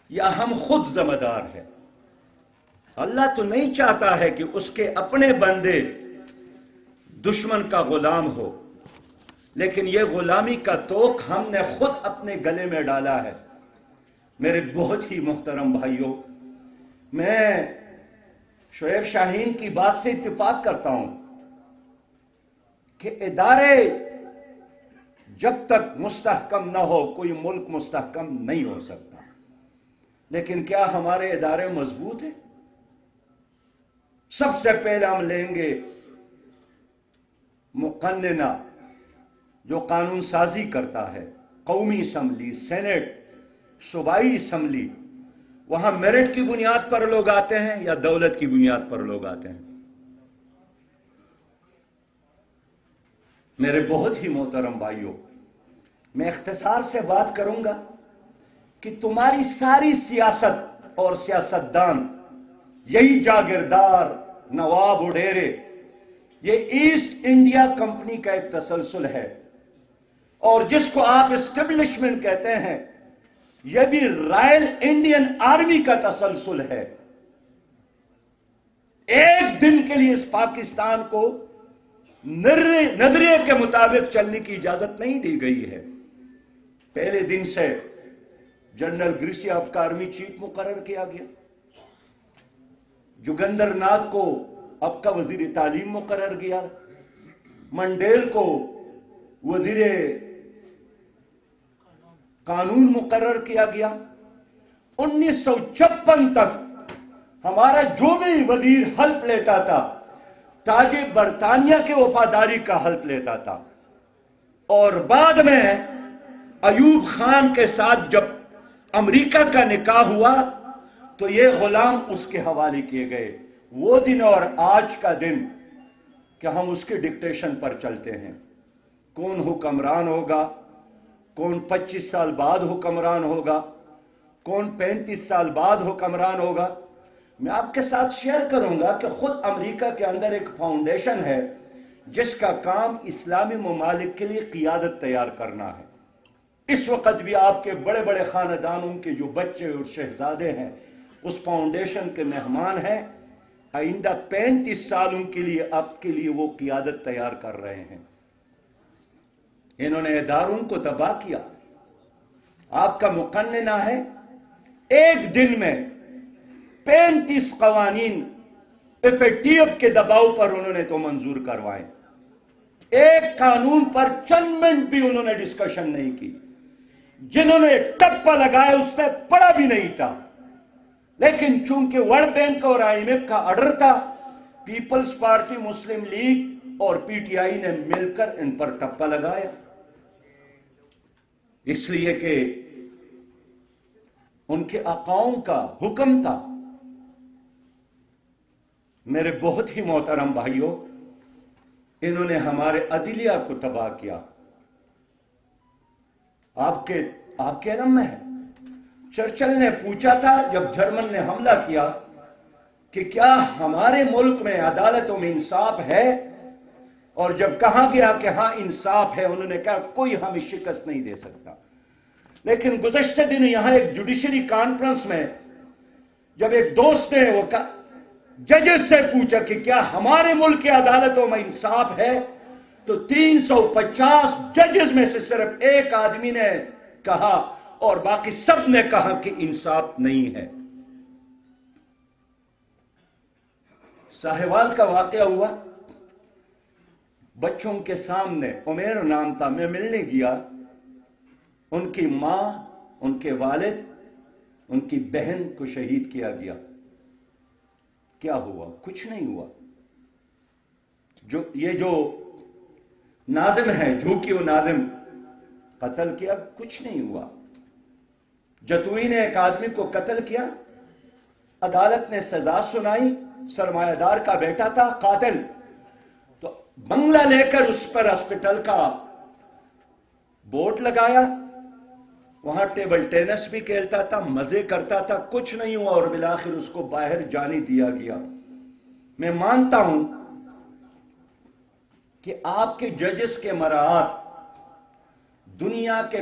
یا ہم خود ذمہ دار ہیں؟ اللہ تو نہیں چاہتا ہے کہ اس کے اپنے بندے دشمن کا غلام ہو، لیکن یہ غلامی کا توق ہم نے خود اپنے گلے میں ڈالا ہے۔ میرے بہت ہی محترم بھائیوں، میں شعیب شاہین کی بات سے اتفاق کرتا ہوں کہ ادارے جب تک مستحکم نہ ہو کوئی ملک مستحکم نہیں ہو سکتا، لیکن کیا ہمارے ادارے مضبوط ہیں؟ سب سے پہلے ہم لیں گے مقننہ جو قانون سازی کرتا ہے، قومی اسمبلی، سینٹ، صوبائی اسمبلی، وہاں میرٹ کی بنیاد پر لوگ آتے ہیں یا دولت کی بنیاد پر لوگ آتے ہیں؟ میرے بہت ہی محترم بھائیوں، میں اختصار سے بات کروں گا کہ تمہاری ساری سیاست اور سیاستدان، یہی جاگیردار، نواب وڈیرے، یہ ایسٹ انڈیا کمپنی کا ایک تسلسل ہے، اور جس کو آپ اسٹیبلشمنٹ کہتے ہیں یہ بھی رائل انڈین آرمی کا تسلسل ہے۔ ایک دن کے لیے اس پاکستان کو نظریے کے مطابق چلنے کی اجازت نہیں دی گئی ہے۔ پہلے دن سے جنرل گریسی آپ کا آرمی چیف مقرر کیا گیا، جوگندر ناتھ کو اب کا وزیر تعلیم مقرر کیا، منڈیل کو وزیر قانون مقرر کیا گیا۔ 1956 تک ہمارا جو بھی وزیر حلف لیتا تھا تاج برطانیہ کے وفاداری کا حلف لیتا تھا، اور بعد میں ایوب خان کے ساتھ جب امریکہ کا نکاح ہوا تو یہ غلام اس کے حوالے کیے گئے۔ وہ دن اور آج کا دن کہ ہم اس کے ڈکٹیشن پر چلتے ہیں، کون حکمران ہوگا، کون 25 سال بعد حکمران ہوگا، کون 35 سال بعد حکمران ہوگا۔ میں آپ کے ساتھ شیئر کروں گا کہ خود امریکہ کے اندر ایک فاؤنڈیشن ہے جس کا کام اسلامی ممالک کے لیے قیادت تیار کرنا ہے۔ اس وقت بھی آپ کے بڑے بڑے خاندانوں کے جو بچے اور شہزادے ہیں اس فاؤنڈیشن کے مہمان ہیں، آئندہ 35 سالوں کے لیے آپ کے لیے وہ قیادت تیار کر رہے ہیں۔ انہوں نے اداروں کو تباہ کیا۔ آپ کا مقننہ ہے، ایک دن میں 35 قوانین ایف کے دباؤ پر انہوں نے تو منظور کروائے۔ ایک قانون پر چند منٹ بھی انہوں نے ڈسکشن نہیں کی۔ جنہوں نے ٹپا لگایا اس نے پڑھا بھی نہیں تھا، لیکن چونکہ ورلڈ بینک اور IMF کا آرڈر تھا، پیپلز پارٹی، مسلم لیگ اور PTI نے مل کر ان پر ٹپا لگایا، اس لیے کہ ان کے آقاؤں کا حکم تھا۔ میرے بہت ہی محترم بھائیوں، انہوں نے ہمارے عدلیہ کو تباہ کیا۔ آپ کے علم میں ہے، چرچل نے پوچھا تھا جب جرمن نے حملہ کیا کہ کیا ہمارے ملک میں عدالتوں میں انصاف ہے، اور جب کہا گیا کہ ہاں انصاف ہے، انہوں نے کہا کوئی ہمیں شکست نہیں دے سکتا۔ لیکن گزشتہ دن یہاں ایک جوڈیشری کانفرنس میں جب ایک دوست نے وہ ججز سے پوچھا کہ کیا ہمارے ملک کی عدالتوں میں انصاف ہے، تو 350 ججز میں سے صرف ایک آدمی نے کہا اور باقی سب نے کہا کہ انصاف نہیں ہے۔ ساہیوال کا واقعہ ہوا، بچوں کے سامنے، عمیر نام تھا، میں ملنے گیا، ان کی ماں، ان کے والد، ان کی بہن کو شہید کیا گیا۔ کیا ہوا؟ کچھ نہیں ہوا۔ یہ جو ناظم ہے، جھوکیو ناظم، قتل کیا، کچھ نہیں ہوا۔ جتوئی نے ایک آدمی کو قتل کیا، عدالت نے سزا سنائی، سرمایہ دار کا بیٹا تھا قاتل، تو بنگلہ لے کر اس پر ہسپتال کا بورڈ لگایا، وہاں ٹیبل ٹینس بھی کھیلتا تھا، مزے کرتا تھا، کچھ نہیں ہوا، اور بالآخر اس کو باہر جانے دیا گیا۔ میں مانتا ہوں کہ آپ کے ججز کے مراعات دنیا کے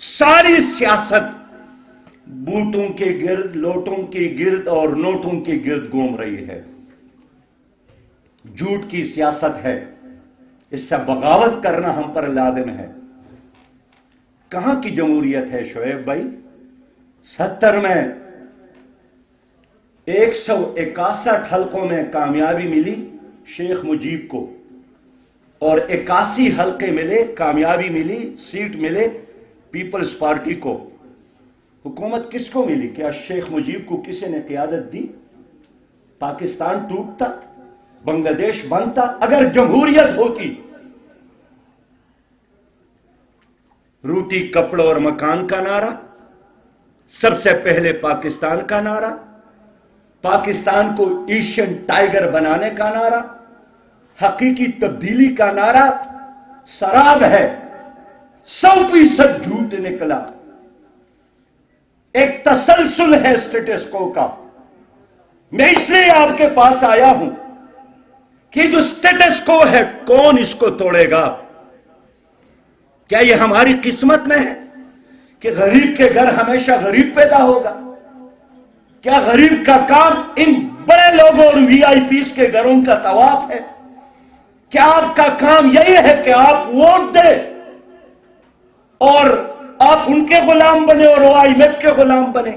ساری سیاست بوٹوں کے گرد، لوٹوں کے گرد اور نوٹوں کے گرد گھوم رہی ہے. جھوٹ کی سیاست ہے. اس سے بغاوت کرنا ہم پر لازم ہے. کہاں کی جمہوریت ہے شعیب بھائی؟ 70 میں 161 حلقوں میں کامیابی ملی شیخ مجیب کو، اور 81 حلقے ملے، کامیابی ملی، سیٹ ملے پیپلز پارٹی کو. حکومت کس کو ملی؟ کیا شیخ مجیب کو کسی نے قیادت دی؟ پاکستان ٹوٹتا، بنگلہ دیش بنتا. اگر جمہوریت ہوتی، روٹی کپڑا اور مکان کا نعرہ سب سے پہلے پاکستان کا نعرہ، پاکستان کو ایشین ٹائگر بنانے کا نعرہ، حقیقی تبدیلی کا نعرہ سراب ہے. 100% جھوٹ نکلا. ایک تسلسل ہے اسٹیٹس کو کا. میں اس لیے آپ کے پاس آیا ہوں کہ جو اسٹیٹس کو ہے کون اس کو توڑے گا؟ کیا یہ ہماری قسمت میں ہے کہ غریب کے گھر ہمیشہ غریب پیدا ہوگا؟ کیا غریب کا کام ان بڑے لوگوں اور وی آئی پیز کے گھروں کا طواف ہے؟ کیا آپ کا کام یہی ہے کہ آپ ووٹ دیں اور آپ ان کے غلام بنے اور وہ آئی میپ کے غلام بنے؟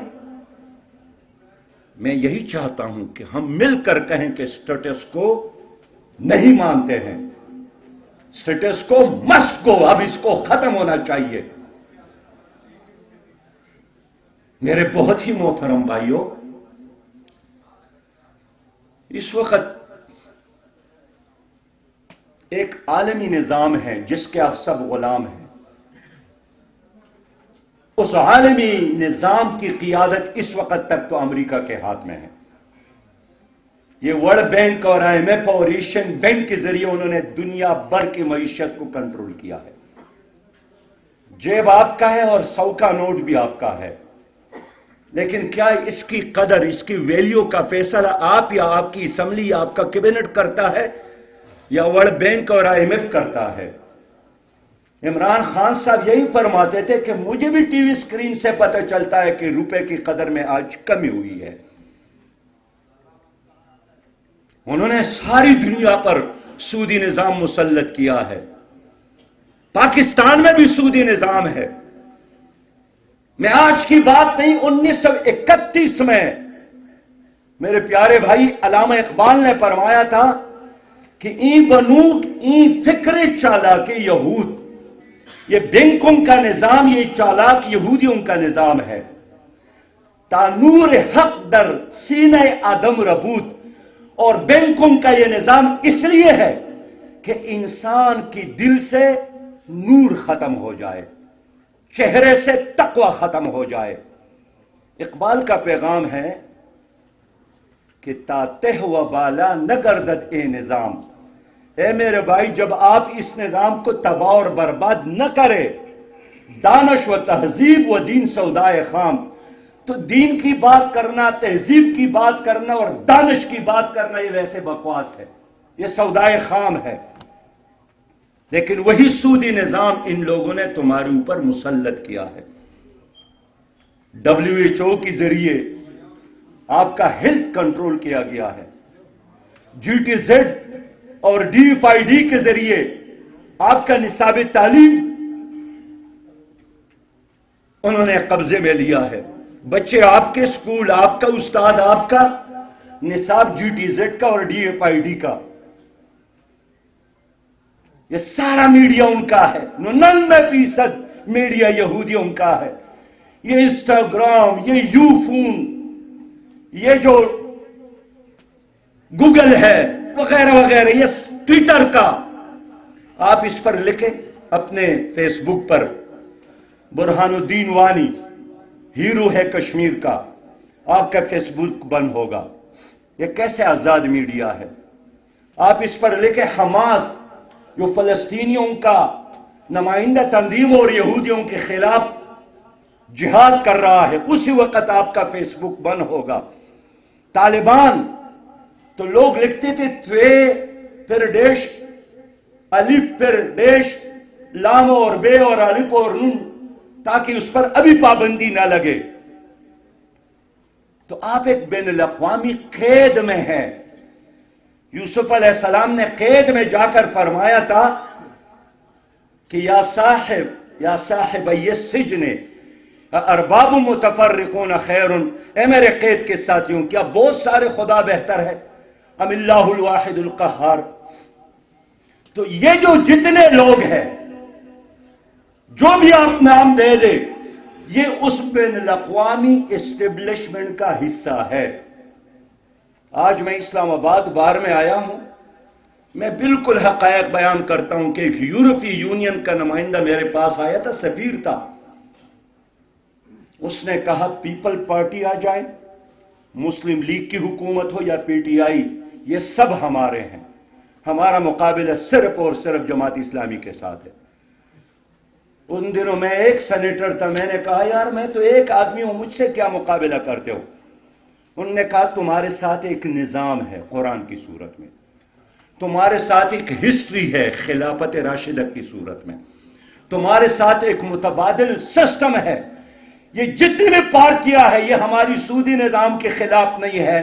میں یہی چاہتا ہوں کہ ہم مل کر کہیں کہ اسٹیٹس کو نہیں مانتے ہیں. اسٹیٹس کو مسٹ گو، اب اس کو ختم ہونا چاہیے. میرے بہت ہی محترم بھائیوں، اس وقت ایک عالمی نظام ہے جس کے آپ سب غلام ہیں. اس عالمی نظام کی قیادت اس وقت تک تو امریکہ کے ہاتھ میں ہے. یہ ورلڈ بینک اور آئی ایم ایف اور ایشین بینک کے ذریعے انہوں نے دنیا بھر کی معیشت کو کنٹرول کیا ہے. جیب آپ کا ہے اور 100 کا نوٹ بھی آپ کا ہے، لیکن کیا اس کی قدر، اس کی ویلیو کا فیصلہ آپ یا آپ کی اسمبلی یا آپ کا کیبنٹ کرتا ہے یا ورلڈ بینک اور آئی ایم ایف کرتا ہے؟ عمران خان صاحب یہی فرماتے تھے کہ مجھے بھی ٹی وی اسکرین سے پتہ چلتا ہے کہ روپے کی قدر میں آج کمی ہوئی ہے. انہوں نے ساری دنیا پر سودی نظام مسلط کیا ہے. پاکستان میں بھی سودی نظام ہے. میں آج کی بات نہیں، 1931 میں میرے پیارے بھائی علامہ اقبال نے فرمایا تھا کہ این بنوک این فکر چالاک یہود، یہ بینکوں کا نظام، یہ چالاک یہودیوں کا نظام ہے. تا نور حق در سینہ آدم ربود. اور بینکوں کا یہ نظام اس لیے ہے کہ انسان کی دل سے نور ختم ہو جائے، چہرے سے تقوی ختم ہو جائے. اقبال کا پیغام ہے کہ تا تہ و بالا نہ گردد اے نظام. اے میرے بھائی، جب آپ اس نظام کو تباہ اور برباد نہ کرے، دانش و تہذیب و دین سودائے خام، تو دین کی بات کرنا، تہذیب کی بات کرنا اور دانش کی بات کرنا یہ ویسے بکواس ہے، یہ سودائے خام ہے. لیکن وہی سودی نظام ان لوگوں نے تمہارے اوپر مسلط کیا ہے. WHO کے ذریعے آپ کا ہیلتھ کنٹرول کیا گیا ہے. GTZ اور DFID کے ذریعے آپ کا نصاب تعلیم انہوں نے قبضے میں لیا ہے. بچے آپ کے اسکول، آپ کا استاد، آپ کا نصاب GTZ کا اور DFID کا، یہ سارا میڈیا ان کا ہے. 99% میڈیا یہودیوں کا ہے. یہ انسٹاگرام، یہ یو فون، یہ جو گوگل ہے وغیرہ وغیرہ، یہ ٹویٹر کا، آپ اس پر لکھیں اپنے فیس بک پر برہان الدین وانی ہیرو ہے کشمیر کا، آپ کا فیس بک بند ہوگا. یہ کیسے آزاد میڈیا ہے؟ آپ اس پر لکھیں حماس جو فلسطینیوں کا نمائندہ تنظیم اور یہودیوں کے خلاف جہاد کر رہا ہے، اسی وقت آپ کا فیس بک بند ہوگا. طالبان تو لوگ لکھتے تھے توے پھر ڈیش، الف پھر ڈیش، لام اور بے اور الف اور نون تاکہ اس پر ابھی پابندی نہ لگے. تو آپ ایک بین الاقوامی قید میں ہیں. یوسف علیہ السلام نے قید میں جا کر فرمایا تھا کہ یا صاحب السجن ارباب متفرقون خیر، اے میرے قید کے ساتھیوں، کیا بہت سارے خدا بہتر ہے ام اللہ الواحد القہار؟ تو یہ جو جتنے لوگ ہیں، جو بھی آپ نام دے دے، یہ اس بین الاقوامی اسٹیبلشمنٹ کا حصہ ہے. آج میں اسلام آباد بار میں آیا ہوں، میں بالکل حقائق بیان کرتا ہوں کہ ایک یورپی یونین کا نمائندہ میرے پاس آیا تھا، سفیر تھا. اس نے کہا پیپل پارٹی آ جائے، مسلم لیگ کی حکومت ہو یا پی ٹی آئی، یہ سب ہمارے ہیں، ہمارا مقابلہ صرف اور صرف جماعت اسلامی کے ساتھ ہے. ان دنوں میں ایک سینیٹر تھا، میں نے کہا یار میں تو ایک آدمی ہوں، مجھ سے کیا مقابلہ کرتے ہو؟ انہوں نے کہا تمہارے ساتھ ایک نظام ہے قرآن کی صورت میں، تمہارے ساتھ ایک ہسٹری ہے خلافت راشدہ کی صورت میں، تمہارے ساتھ ایک متبادل سسٹم ہے. یہ جتنی بھی پارٹیاں ہے یہ ہماری سودی نظام کے خلاف نہیں ہے،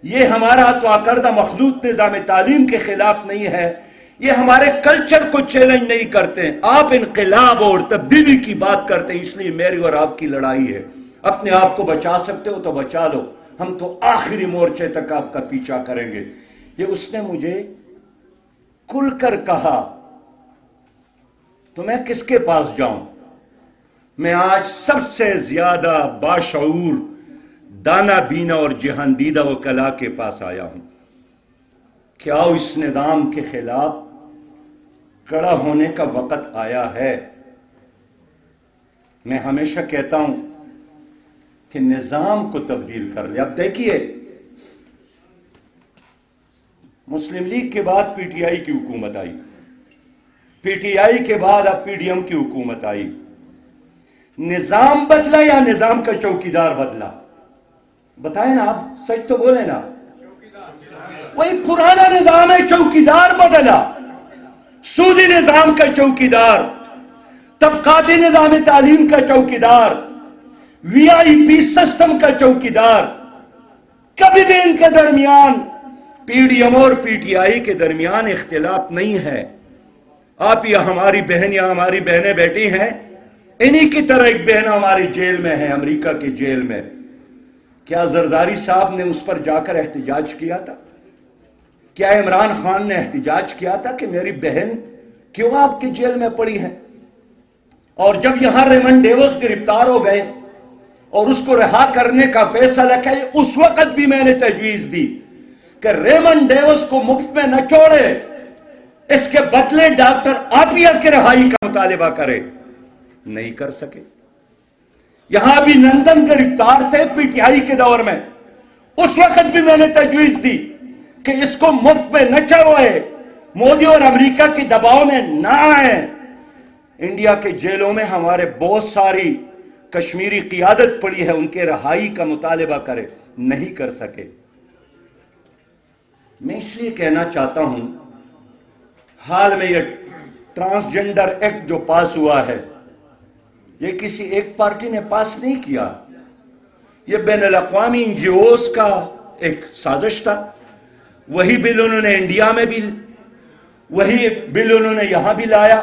یہ ہمارا تو کردہ مخلوط نظام تعلیم کے خلاف نہیں ہے، یہ ہمارے کلچر کو چیلنج نہیں کرتے. آپ انقلاب اور تبدیلی کی بات کرتے ہیں، اس لیے میری اور آپ کی لڑائی ہے. اپنے آپ کو بچا سکتے ہو تو بچا لو، ہم تو آخری مورچے تک آپ کا پیچھا کریں گے. یہ اس نے مجھے کھل کر کہا تو میں کس کے پاس جاؤں؟ میں آج سب سے زیادہ باشعور، دانا بینا اور جہاندیدہ وکلاء کے پاس آیا ہوں. کیا اس نظام کے خلاف کڑا ہونے کا وقت آیا ہے؟ میں ہمیشہ کہتا ہوں کہ نظام کو تبدیل کر لے. اب دیکھیے، مسلم لیگ کے بعد پی ٹی آئی کی حکومت آئی، پی ٹی آئی کے بعد اب پی ڈی ایم کی حکومت آئی. نظام بدلا یا نظام کا چوکیدار بدلا؟ بتائیں نا، آپ سچ تو بولیں نا. وہی پرانا نظام ہے، چوکیدار بدلا. سودی نظام کا چوکیدار، طبقاتی نظام تعلیم کا چوکیدار، وی آئی پی سسٹم کا چوکیدار. کبھی بھی ان کے درمیان، پی ڈی ایم اور پی ٹی آئی کے درمیان اختلاف نہیں ہے. آپ یا ہماری بہن یا ہماری بہنیں بیٹھی ہیں، انہی کی طرح ایک بہن ہماری جیل میں ہے، امریکہ کی جیل میں. کیا زرداری صاحب نے اس پر جا کر احتجاج کیا تھا؟ کیا عمران خان نے احتجاج کیا تھا کہ میری بہن کیوں آپ کی جیل میں پڑی ہے؟ اور جب یہاں ریمنڈ ڈیوس گرفتار ہو گئے اور اس کو رہا کرنے کا فیصلہ کیا، اس وقت بھی میں نے تجویز دی کہ ریمنڈ ڈیوس کو مفت میں نہ چھوڑے، اس کے بدلے ڈاکٹر آپیا کی رہائی کا مطالبہ کرے. نہیں کر سکے. یہاں بھی نندن گرفتار تھے پی ٹی آئی کے دور میں، اس وقت بھی میں نے تجویز دی کہ اس کو مفت میں نہ چھوڑے، مودی اور امریکہ کے دباؤ میں نہ آئے. انڈیا کے جیلوں میں ہمارے بہت ساری کشمیری قیادت پڑی ہے، ان کے رہائی کا مطالبہ کرے. نہیں کر سکے. میں اس لیے کہنا چاہتا ہوں، حال میں یہ ٹرانسجنڈر ایکٹ جو پاس ہوا ہے، یہ کسی ایک پارٹی نے پاس نہیں کیا، یہ بین الاقوامی این جی اوز کا ایک سازش تھا. وہی بل انہوں نے انڈیا میں بھی، وہی بل انہوں نے یہاں بھی لایا،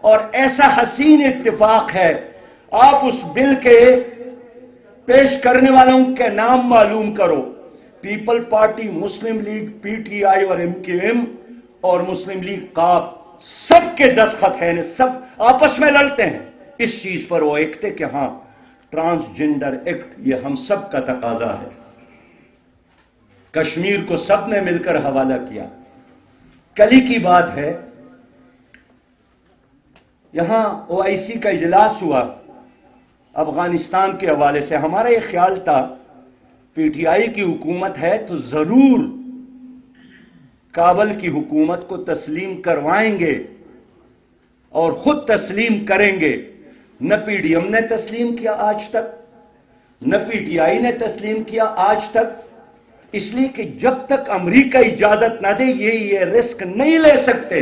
اور ایسا حسین اتفاق ہے. آپ اس بل کے پیش کرنے والوں کے نام معلوم کرو، people party, Muslim league, P T I اور ایم کیو ایم اور مسلم لیگ قاب، سب کے دستخط ہیں. سب آپس میں لڑتے ہیں اس چیز پر. وہ ایک تھے کہ ہاں ٹرانسجنڈر ایکٹ یہ ہم سب کا تقاضا ہے. کشمیر کو سب نے مل کر حوالہ کیا. کل ہی کی بات ہے، یہاں او آئی سی کا اجلاس ہوا افغانستان کے حوالے سے. ہمارا یہ خیال تھا پی ٹی آئی کی حکومت ہے تو ضرور کابل کی حکومت کو تسلیم کروائیں گے اور خود تسلیم کریں گے. نہ پی ڈی ایم نے تسلیم کیا آج تک، نہ پی ٹی آئی نے تسلیم کیا آج تک. اس لیے کہ جب تک امریکہ اجازت نہ دے یہ رسک نہیں لے سکتے.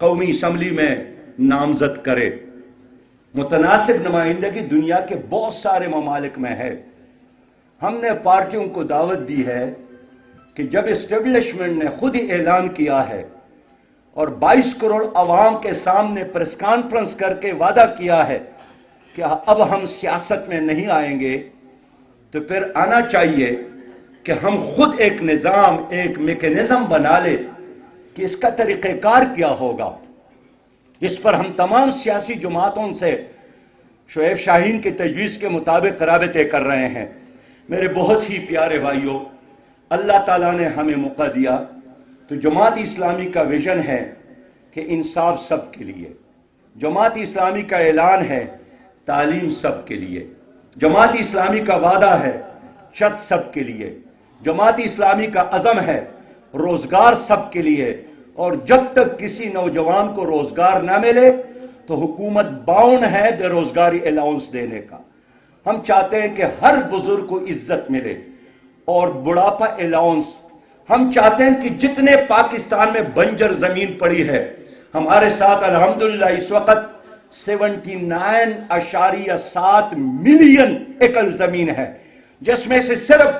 قومی اسمبلی میں نامزد کرے. متناسب نمائندگی دنیا کے بہت سارے ممالک میں ہے. ہم نے پارٹیوں کو دعوت دی ہے کہ جب اسٹیبلشمنٹ نے خود ہی اعلان کیا ہے اور 22 کروڑ عوام کے سامنے پریس کانفرنس کر کے وعدہ کیا ہے کہ اب ہم سیاست میں نہیں آئیں گے، تو پھر آنا چاہیے کہ ہم خود ایک نظام، ایک میکینزم بنا لے کہ اس کا طریقہ کار کیا ہوگا. اس پر ہم تمام سیاسی جماعتوں سے شعیب شاہین کی تجویز کے مطابق رابطے کر رہے ہیں. میرے بہت ہی پیارے بھائیوں، اللہ تعالیٰ نے ہمیں موقع دیا تو جماعت اسلامی کا ویژن ہے کہ انصاف سب کے لیے. جماعت اسلامی کا اعلان ہے تعلیم سب کے لیے. جماعت اسلامی کا وعدہ ہے چھت سب کے لیے. جماعت اسلامی کا عزم ہے روزگار سب کے لیے. اور جب تک کسی نوجوان کو روزگار نہ ملے تو حکومت باؤنڈ ہے بے روزگاری الاؤنس دینے کا. ہم چاہتے ہیں کہ ہر بزرگ کو عزت ملے اور بڑھاپا الاؤنس. ہم چاہتے ہیں کہ جتنے پاکستان میں بنجر زمین پڑی ہے، ہمارے ساتھ الحمدللہ اس وقت 79.7 ملین ایکڑ زمین ہے، جس میں سے صرف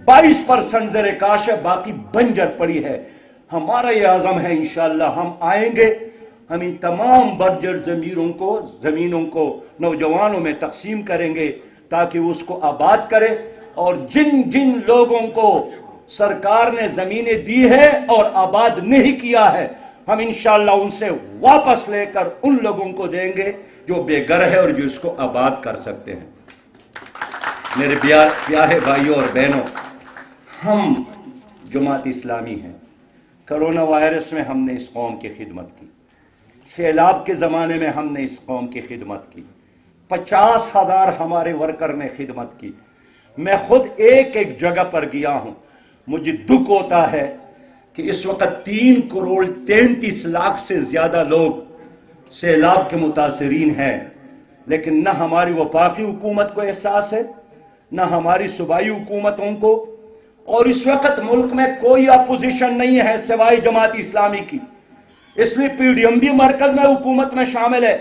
22% زیر کاش ہے، باقی بنجر پڑی ہے. ہمارا یہ عزم ہے انشاءاللہ ہم آئیں گے، ہم ان تمام بنجر زمینوں کو نوجوانوں میں تقسیم کریں گے تاکہ اس کو آباد کرے. اور جن جن لوگوں کو سرکار نے زمینیں دی ہے اور آباد نہیں کیا ہے، ہم انشاءاللہ ان سے واپس لے کر ان لوگوں کو دیں گے جو بے گھر ہے اور جو اس کو آباد کر سکتے ہیں. میرے پیارے بھائیوں اور بہنوں، ہم جماعت اسلامی ہیں. کرونا وائرس میں ہم نے اس قوم کی خدمت کی، سیلاب کے زمانے میں ہم نے اس قوم کی خدمت کی، 50,000 ہمارے ورکر نے خدمت کی. میں خود ایک ایک جگہ پر گیا ہوں. مجھے دکھ ہوتا ہے کہ اس وقت 3 کروڑ 33 لاکھ سے زیادہ لوگ سیلاب کے متاثرین ہیں، لیکن نہ ہماری وفاقی حکومت کو احساس ہے، نہ ہماری صوبائی حکومتوں کو. اور اس وقت ملک میں کوئی اپوزیشن نہیں ہے سوائے جماعت اسلامی کی. اس لیے PDM بھی مرکز میں حکومت میں شامل ہے.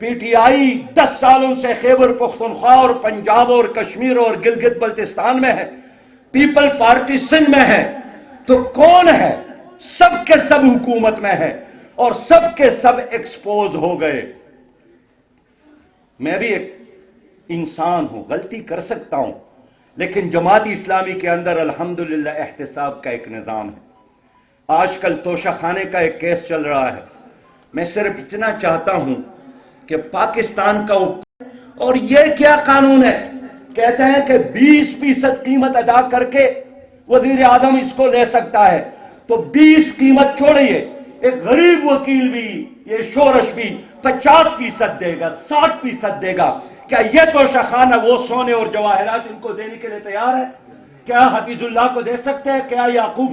PTI 10 سالوں سے خیبر پختونخوا اور پنجاب اور کشمیر اور گلگت بلتستان میں ہے. پیپل پارٹی سندھ میں ہے. تو کون ہے؟ سب کے سب حکومت میں ہے اور سب کے سب ایکسپوز ہو گئے. میں بھی ایک انسان ہوں، غلطی کر سکتا ہوں، لیکن جماعت اسلامی کے اندر الحمدللہ احتساب کا ایک نظام ہے. آج کل توشہ خانے کا ایک کیس چل رہا ہے. میں صرف اتنا چاہتا ہوں کہ پاکستان کا اور یہ کیا قانون ہے؟ کہتے ہیں کہ 20% قیمت ادا کر کے وزیر اعظم اس کو لے سکتا ہے. تو 20 قیمت چھوڑیے، ایک غریب وکیل بھی، یہ شورش بھی 50% دے گا، 60% دے گا. کیا یہ توشہ خانہ وہ سونے اور جواہرات ان کو دینے کے لیے تیار ہے؟ کیا حفیظ اللہ کو دے سکتے ہیں؟ کیا یعقوب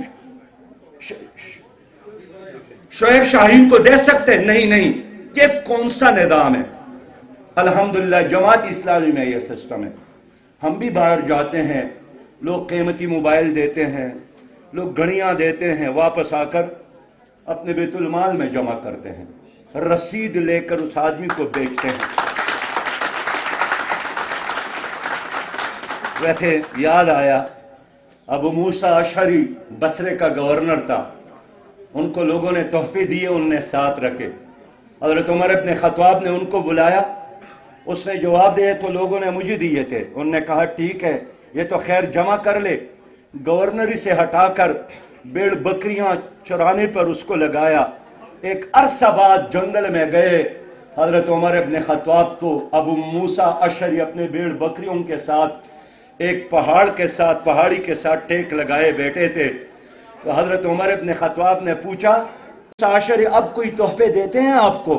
شعیب شاہین کو دے سکتے ہیں؟ نہیں. یہ کون سا نظام ہے؟ الحمدللہ جماعت اسلامی میں یہ سسٹم ہے. ہم بھی باہر جاتے ہیں، لوگ قیمتی موبائل دیتے ہیں، لوگ گھڑیاں دیتے ہیں، واپس آ کر اپنے بیت المال میں جمع کرتے ہیں، رسید لے کر اس آدمی کو بیچتے ہیں. ویسے یاد آیا، ابو موسیٰ اشعری بصرے کا گورنر تھا، ان کو لوگوں نے تحفے دیے، ان نے ساتھ رکھے. حضرت عمر ابن خطاب نے ان کو بلایا، اس نے جواب دیا تو لوگوں نے مجھے دیے تھے. انہوں نے کہا ٹھیک ہے، یہ تو خیر جمع کر لے. گورنری سے ہٹا کر بیڑ بکریاں چرانے پر اس کو لگایا. ایک عرصہ بعد جنگل میں گئے، حضرت عمر ابن خطاب تو ابو موسیٰ اشعری اپنے بیڑ بکریوں کے ساتھ ایک پہاڑی کے ساتھ ٹیک لگائے بیٹھے تھے. تو حضرت عمر ابن خطاب نے پوچھا اشعری اب کوئی تحفے دیتے ہیں آپ کو؟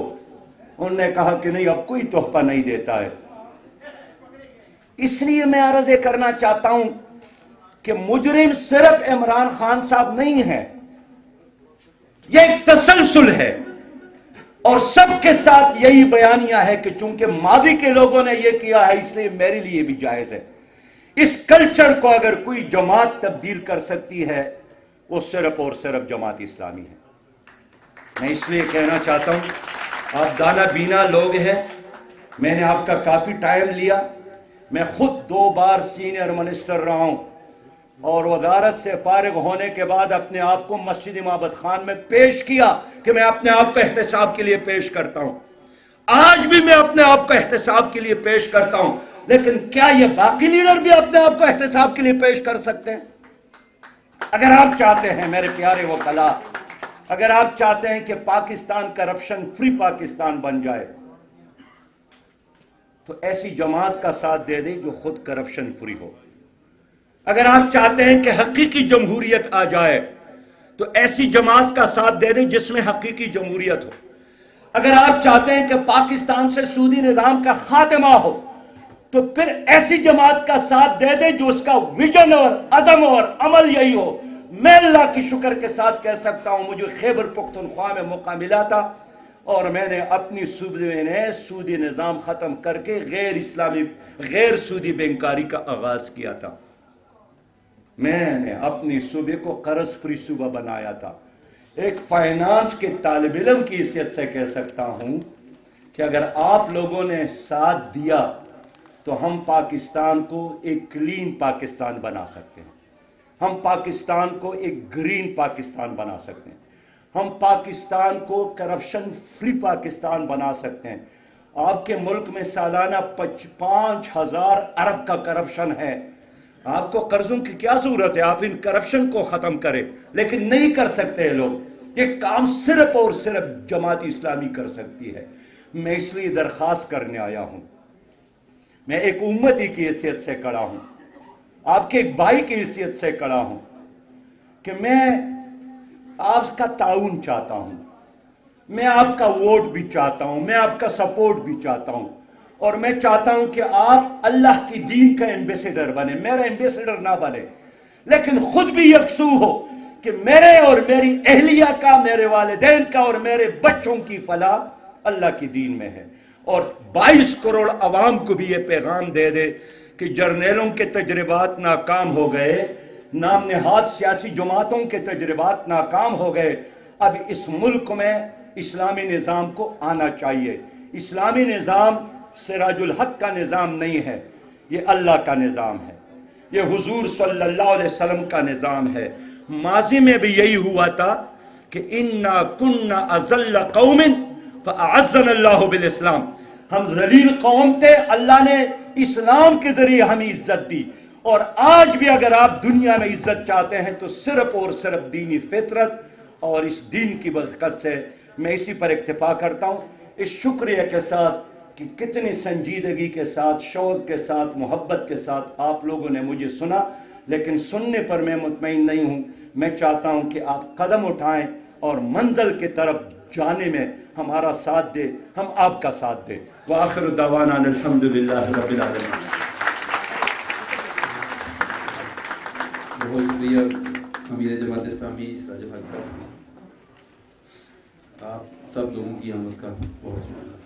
انہوں نے کہا کہ نہیں، اب کوئی تحفہ نہیں دیتا ہے. اس لیے میں عرض کرنا چاہتا ہوں کہ مجرم صرف عمران خان صاحب نہیں ہے، یہ ایک تسلسل ہے. اور سب کے ساتھ یہی بیانیہ ہے کہ چونکہ ماضی کے لوگوں نے یہ کیا ہے اس لیے میرے لیے بھی جائز ہے. اس کلچر کو اگر کوئی جماعت تبدیل کر سکتی ہے وہ صرف اور صرف جماعت اسلامی ہے. میں اس لیے کہنا چاہتا ہوں آپ دانا بینا لوگ ہیں، میں نے آپ کا کافی ٹائم لیا، میں خود 2 بار سینئر منسٹر رہا ہوں اور وزارت سے فارغ ہونے کے بعد اپنے آپ کو مسجد امامت خان میں پیش کیا کہ میں اپنے آپ کو احتساب کے لیے پیش کرتا ہوں، آج بھی میں اپنے آپ کو احتساب کے لیے پیش کرتا ہوں، لیکن کیا یہ باقی لیڈر بھی اپنے آپ کو احتساب کے لیے پیش کر سکتے ہیں؟ اگر آپ چاہتے ہیں میرے پیارے وکلاء، اگر آپ چاہتے ہیں کہ پاکستان کرپشن فری پاکستان بن جائے تو ایسی جماعت کا ساتھ دے دیں جو خود کرپشن فری ہو۔ اگر آپ چاہتے ہیں کہ حقیقی جمہوریت آ جائے تو ایسی جماعت کا ساتھ دے دیں جس میں حقیقی جمہوریت ہو۔ اگر آپ چاہتے ہیں کہ پاکستان سے سودی نظام کا خاتمہ ہو تو پھر ایسی جماعت کا ساتھ دے دیں جو اس کا ویژن اور عزم اور عمل یہی ہو۔ میں اللہ کی شکر کے ساتھ کہہ سکتا ہوں مجھے خیبر پختونخوا میں موقع ملا تھا اور میں نے اپنی صوبے میں سودی نظام ختم کر کے غیر اسلامی غیر سودی بینکاری کا آغاز کیا تھا۔ میں نے اپنی صوبے کو قرض فری صوبہ بنایا تھا۔ ایک فائنانس کے طالب علم کی حیثیت سے کہہ سکتا ہوں کہ اگر آپ لوگوں نے ساتھ دیا تو ہم پاکستان کو ایک کلین پاکستان بنا سکتے ہیں، ہم پاکستان کو ایک گرین پاکستان بنا سکتے ہیں، ہم پاکستان کو کرپشن فری پاکستان بنا سکتے ہیں۔ آپ کے ملک میں سالانہ 5,000 ارب کا کرپشن ہے، آپ کو قرضوں کی کیا ضرورت ہے؟ آپ ان کرپشن کو ختم کریں، لیکن نہیں کر سکتے لوگ۔ یہ کام صرف اور صرف جماعت اسلامی کر سکتی ہے۔ میں اس لیے درخواست کرنے آیا ہوں، میں ایک امتی کی حیثیت سے کھڑا ہوں، آپ کے ایک بھائی کی حیثیت سے کھڑا ہوں کہ میں آپ کا تعاون چاہتا ہوں، میں آپ کا ووٹ بھی چاہتا ہوں، میں آپ کا سپورٹ بھی چاہتا ہوں، اور میں چاہتا ہوں کہ آپ اللہ کی دین کا ایمبیسیڈر بنے، میرا ایمبیسیڈر نہ بنے، لیکن خود بھی یکسو ہو کہ میرے اور میری اہلیہ کا، میرے والدین کا اور میرے بچوں کی فلاح اللہ کی دین میں ہے۔ اور 22 کروڑ عوام کو بھی یہ پیغام دے دے کہ جرنیلوں کے تجربات ناکام ہو گئے، نام نہاد سیاسی جماعتوں کے تجربات ناکام ہو گئے، اب اس ملک میں اسلامی نظام کو آنا چاہیے۔ اسلامی نظام سراج الحق کا نظام نہیں ہے، یہ اللہ کا نظام ہے، یہ حضور صلی اللہ علیہ وسلم کا نظام ہے۔ ماضی میں بھی یہی ہوا تھا کہ اِنَّا كُنَّا أَذَلَّ قَوْمٍ فَأَعَزَّنَا اللَّهُ بِالْإِسْلَامِ، ہم ذلیل قوم تھے، اللہ نے اسلام کے ذریعے ہمیں عزت دی، اور آج بھی اگر آپ دنیا میں عزت چاہتے ہیں تو صرف اور صرف دینی فطرت اور اس دین کی برکت سے۔ میں اسی پر اکتفا کرتا ہوں، اس شکریہ کے ساتھ کہ کتنی سنجیدگی کے ساتھ، شوق کے ساتھ، محبت کے ساتھ آپ لوگوں نے مجھے سنا، لیکن سننے پر میں مطمئن نہیں ہوں۔ میں چاہتا ہوں کہ آپ قدم اٹھائیں اور منزل کی طرف جانے میں ہمارا ساتھ دیں، ہم آپ کا ساتھ دیں۔ وآخر دعوانا ان الحمدللہ رب العالمین۔ بہت شکریہ امیر جماعت اسلامی سراج الحق صاحب، آپ سب لوگوں کی آمد کا بہت شکریہ۔